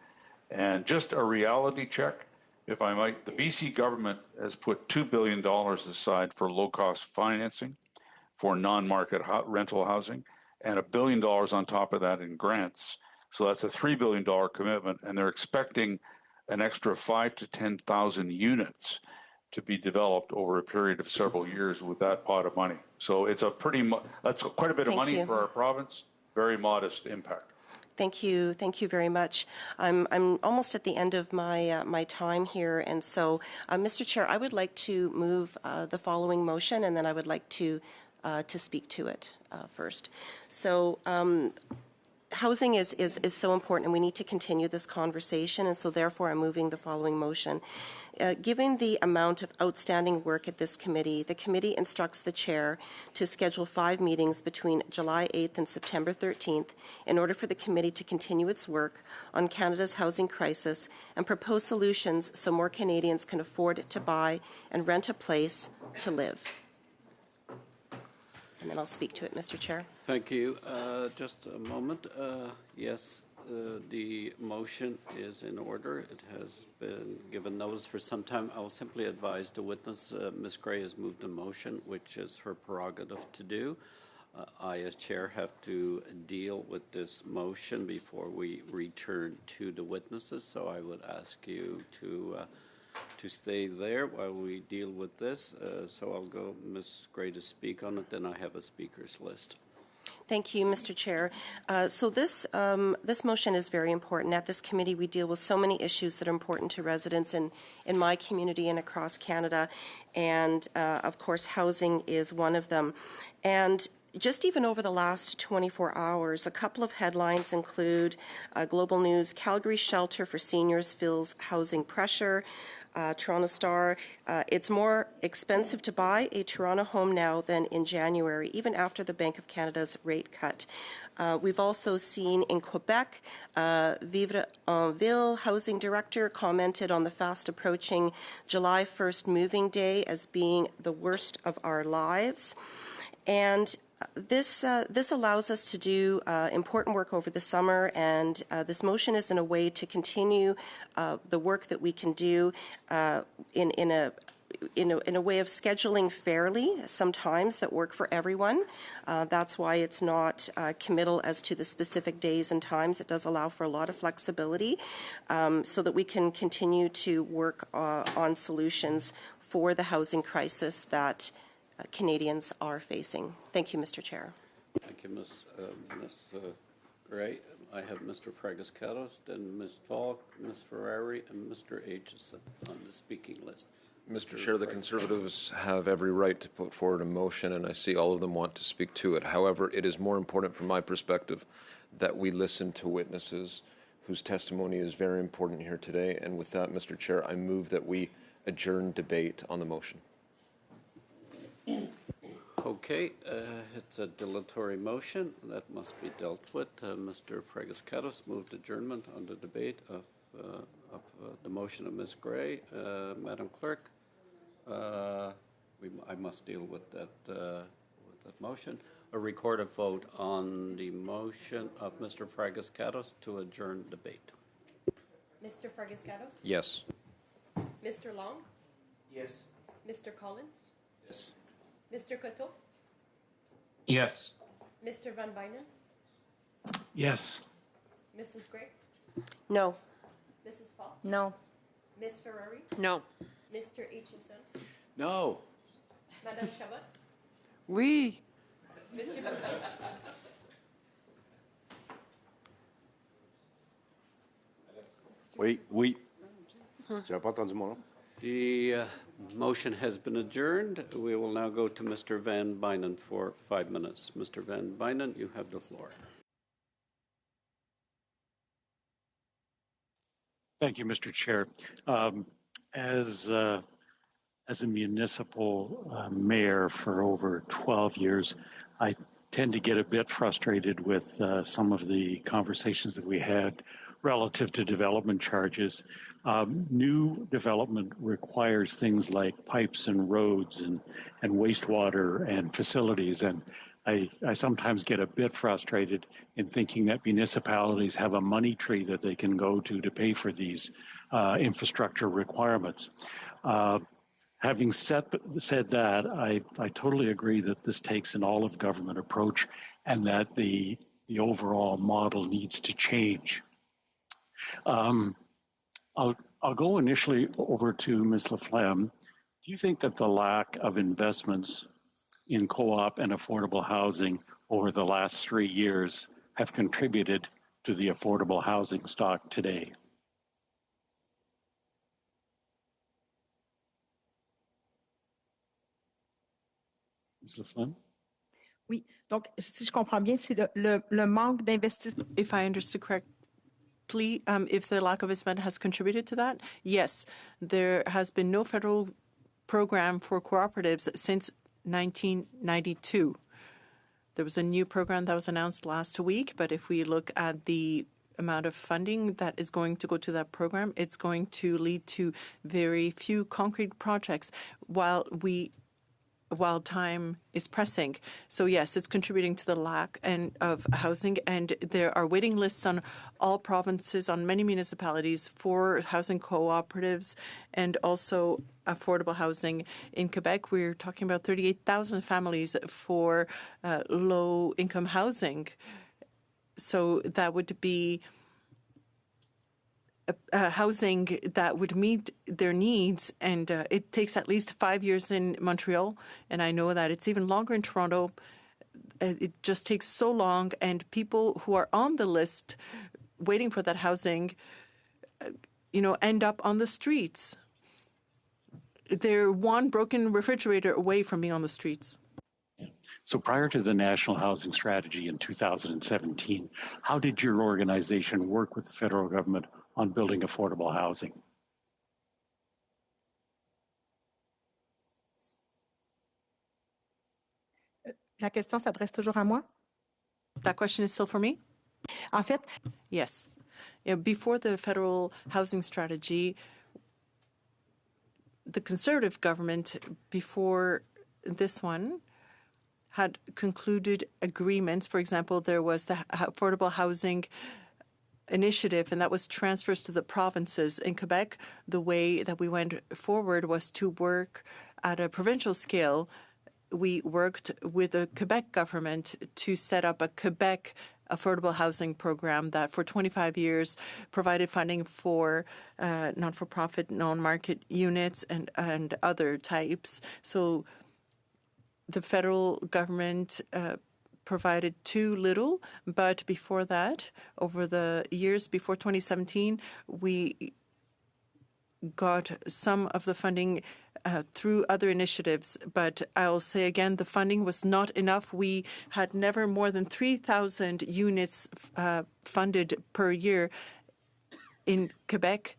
and just a reality check, if I might. The BC government has put $2 billion aside for low-cost financing for non-market rental housing, and $1 billion on top of that in grants. So that's a $3 billion commitment, and they're expecting an extra 5,000 to 10,000 units to be developed over a period of several years with that pot of money. So it's that's quite a bit of money for our province. Very modest impact.
Thank you very much. I'm almost at the end of my time here, and so, Mr. Chair, I would like to move the following motion, and then I would like to speak to it first. So. Housing is so important, and we need to continue this conversation, and so therefore I'm moving the following motion. Given the amount of outstanding work at this committee, the committee instructs the chair to schedule 5 meetings between July 8th and September 13th in order for the committee to continue its work on Canada's housing crisis and propose solutions so more Canadians can afford to buy and rent a place to live. And then I'll speak to it, Mr. Chair.
Thank you. Just a moment. Yes, the motion is in order. It has been given notice for some time. I will simply advise the witness, Ms. Gray has moved a motion, which is her prerogative to do. I, as chair, have to deal with this motion before we return to the witnesses, so I would ask you to stay there while we deal with this. So I'll go Ms. Gray to speak on it, then I have a speakers list.
Thank you, Mr. Chair. So this motion is very important. At this committee, we deal with so many issues that are important to residents in my community and across Canada, and of course, housing is one of them. And just even over the last 24 hours, a couple of headlines include Global News, Calgary Shelter for Seniors Feels Housing Pressure. Toronto Star, it's more expensive to buy a Toronto home now than in January, even after the Bank of Canada's rate cut. We've also seen in Quebec, Vivre en Ville housing director commented on the fast approaching July 1st moving day as being the worst of our lives. And This allows us to do important work over the summer, and this motion is in a way to continue the work that we can do in a way of scheduling fairly, sometimes that work for everyone. That's why it's not committal as to the specific days and times. It does allow for a lot of flexibility so that we can continue to work on solutions for the housing crisis that Canadians are facing. Thank you, Mr. Chair.
Thank you, Ms. Gray. I have Mr. Fragascatos, then Ms. Falk, Ms. Ferrari, and Mr. Aitchison on the speaking list.
Mr. Chair, the Conservatives have every right to put forward a motion, and I see all of them want to speak to it. However, it is more important from my perspective that we listen to witnesses whose testimony is very important here today. And with that, Mr. Chair, I move that we adjourn debate on the motion.
Okay, it's a dilatory motion that must be dealt with. Mr. Fragascatos moved adjournment on the debate of the motion of Ms. Gray. Madam Clerk, I must deal with that motion. A recorded vote on the motion of Mr. Fragascatos to adjourn debate.
Mr. Fragascatos?
Yes.
Mr. Long?
Yes.
Mr. Collins?
Yes.
Mr. Coteau?
Yes.
Mr. Van Bynen?
Yes.
Mrs. Gray?
No.
Mrs. Falk?
No.
Ms. Ferrari?
No.
Mr. Aitchison?
No.
Madame Chabot?
Oui.
Monsieur Boutin?
Oui, oui. J'avais pas entendu mon nom.
The motion has been adjourned. We will now go to Mr. Van Bynen for 5 minutes. Mr. Van Bynen, you have the floor.
Thank you, Mr. Chair. As a municipal mayor for over 12 years, I tend to get a bit frustrated with some of the conversations that we had relative to development charges. New development requires things like pipes and roads and wastewater and facilities. And I sometimes get a bit frustrated in thinking that municipalities have a money tree that they can go to pay for these infrastructure requirements. Having said that, I totally agree that this takes an all-of-government approach and that the overall model needs to change. I'll go initially over to Ms. Laflamme. Do you think that the lack of investments in co-op and affordable housing over the last 3 years have contributed to the affordable housing stock today? Ms. Laflamme?
Oui. Donc, si je comprends bien, c'est le manque d'investissement.
If I understood correctly, if the lack of investment has contributed to that, yes. There has been no federal program for cooperatives since 1992. There was a new program that was announced last week, but if we look at the amount of funding that is going to go to that program, it's going to lead to very few concrete projects while time is pressing. So yes, it's contributing to the lack of housing, and there are waiting lists on all provinces, on many municipalities for housing cooperatives and also affordable housing. In Quebec, we're talking about 38,000 families for low-income housing. So that would be housing that would meet their needs, and it takes at least 5 years in Montreal, and I know that it's even longer in Toronto. It just takes so long, and people who are on the list waiting for that housing, end up on the streets. They're one broken refrigerator away from being on the streets.
So prior to the National Housing Strategy in 2017, how did your organization work with the federal government on building affordable housing?
La question s'adresse toujours à moi?
That question is still for me?
En fait,
yes. Before the federal housing strategy, the Conservative government, before this one, had concluded agreements. For example, there was the affordable housing initiative, and that was transfers to the provinces. In Quebec, the way that we went forward was to work at a provincial scale. We worked with the Quebec government to set up a Quebec affordable housing program that for 25 years provided funding for non-for-profit, non-market units and other types. So the federal government provided too little, but before that, over the years before 2017, we got some of the funding through other initiatives. But I'll say again, the funding was not enough. We had never more than 3,000 units funded per year in Quebec.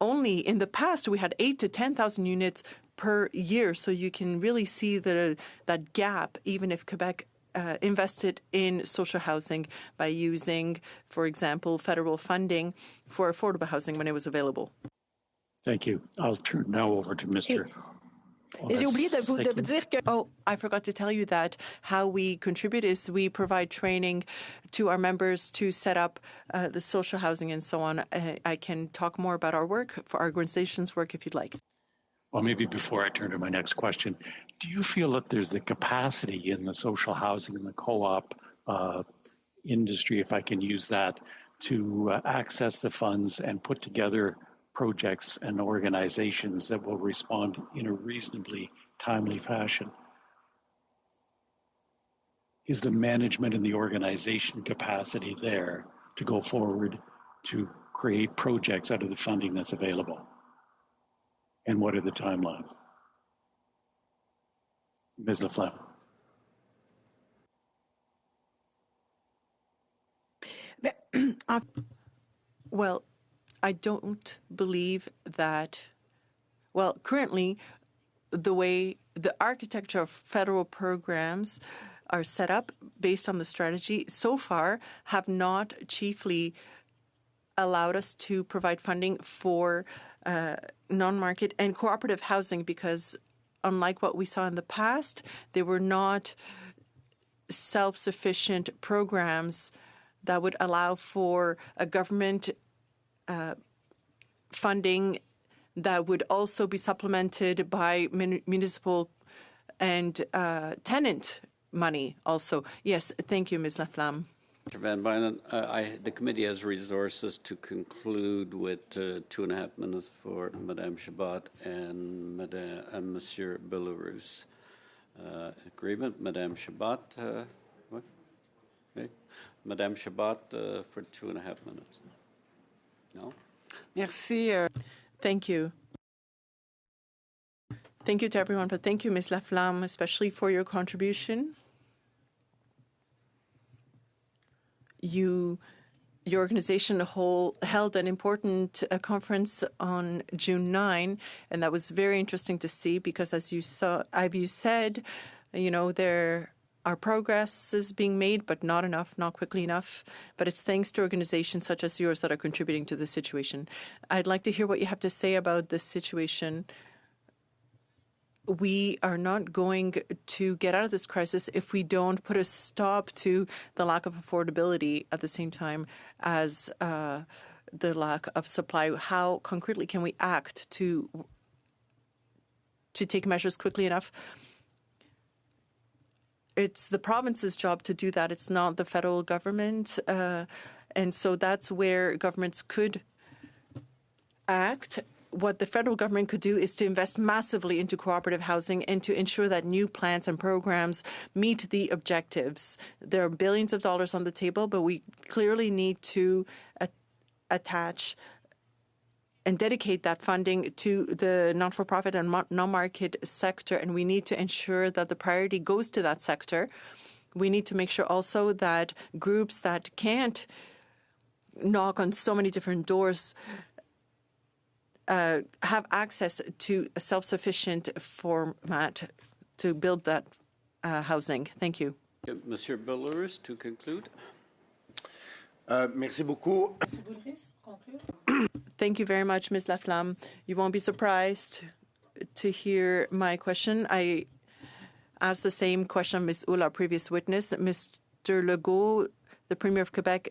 Only in the past, we had 8,000 to 10,000 units per year. So you can really see that gap, even if Quebec invested in social housing by using, for example, federal funding for affordable housing when it was available.
Thank you. I'll turn now over to Mr.
Oh, I forgot to tell you that how we contribute is we provide training to our members to set up the social housing and so on. I can talk more about our work, for our organization's work, if you'd like.
Well, maybe before I turn to my next question, do you feel that there's the capacity in the social housing and the co-op industry, if I can use that, to access the funds and put together projects and organizations that will respond in a reasonably timely fashion? Is the management and the organization capacity there to go forward to create projects out of the funding that's available? And what are the timelines? Ms. Laflamme.
Well, I don't believe that, well, currently, the way the architecture of federal programs are set up based on the strategy so far have not chiefly allowed us to provide funding for non-market and cooperative housing, because unlike what we saw in the past, they were not self-sufficient programs that would allow for a government funding that would also be supplemented by municipal and tenant money also. Yes, thank you, Ms. Laflamme.
Mr. Van Bynen, the committee has resources to conclude with 2.5 minutes for Madame Chabot and Monsieur Belarus. Agreement, Madame Chabot. What? Okay. Madame Chabot for 2.5 minutes. No?
Merci. Thank you. Thank you to everyone, but thank you, Ms. Laflamme, especially for your contribution. Your organization held an important conference on June 9, and that was very interesting to see because, as you said, there are progresses being made, but not enough, not quickly enough. But it's thanks to organizations such as yours that are contributing to the situation. I'd like to hear what you have to say about this situation. We are not going to get out of this crisis if we don't put a stop to the lack of affordability at the same time as the lack of supply. How concretely can we act to take measures quickly enough? It's the province's job to do that. It's not the federal government. And so that's where governments could act. What the federal government could do is to invest massively into cooperative housing and to ensure that new plans and programs meet the objectives. There are billions of dollars on the table, but we clearly need to attach and dedicate that funding to the non-for-profit and non-market sector, and we need to ensure that the priority goes to that sector. We need to make sure also that groups that can't knock on so many different doors have access to a self-sufficient format to build that housing. Thank you.
Monsieur Belarus, to conclude.
Merci beaucoup.
Thank you very much, Ms. Laflamme. You won't be surprised to hear my question. I ask the same question of Ms. Houle, our previous witness. Mr. Legault, the Premier of Quebec,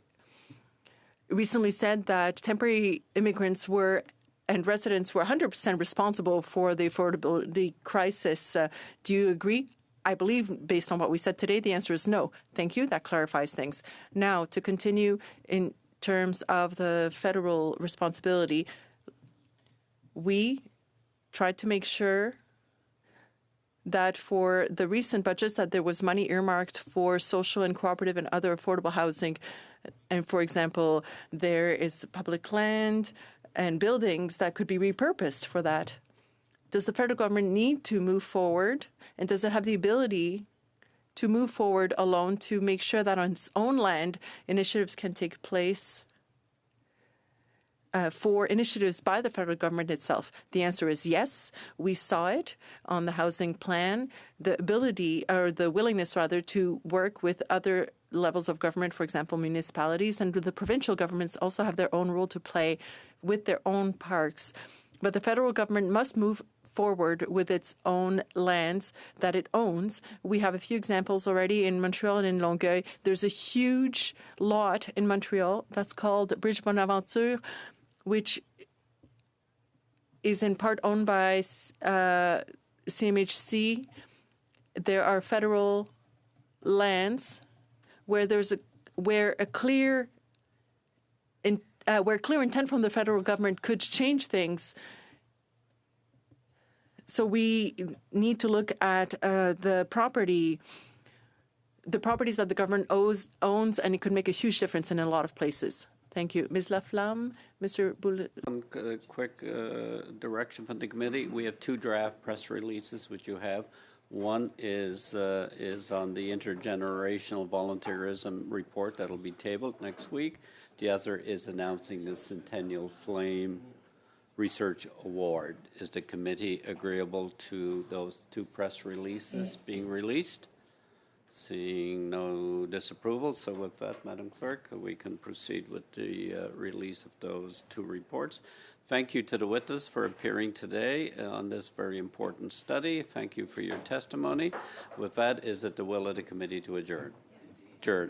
recently said that temporary immigrants were and residents were 100% responsible for the affordability crisis. Do you agree? I believe, based on what we said today, the answer is no. Thank you. That clarifies things. Now, to continue in terms of the federal responsibility, we tried to make sure that for the recent budgets that there was money earmarked for social and cooperative and other affordable housing. And for example, there is public land and buildings that could be repurposed for that. Does the federal government need to move forward, and does it have the ability to move forward alone to make sure that on its own land initiatives can take place for initiatives by the federal government itself? The answer is yes. We saw it on the housing plan, the ability or the willingness rather to work with other levels of government, for example, municipalities, and the provincial governments also have their own role to play with their own parks. But the federal government must move forward with its own lands that it owns. We have a few examples already in Montreal and in Longueuil. There's a huge lot in Montreal that's called Bridge Bonaventure, which is in part owned by CMHC. There are federal lands where clear intent from the federal government could change things. So we need to look at the properties that the government owns, and it could make a huge difference in a lot of places. Thank you. Ms. Laflamme, Mr. Boulet.
Quick direction from the committee. We have two draft press releases, which you have. One is on the intergenerational volunteerism report that'll be tabled next week. The other is announcing the Centennial Flame Research Award. Is the committee agreeable to those two press releases being released? Seeing no disapproval, so with that, Madam Clerk, we can proceed with the release of those two reports. Thank you to the witness for appearing today on this very important study. Thank you for your testimony. With that, is it the will of the committee to adjourn? Adjourn.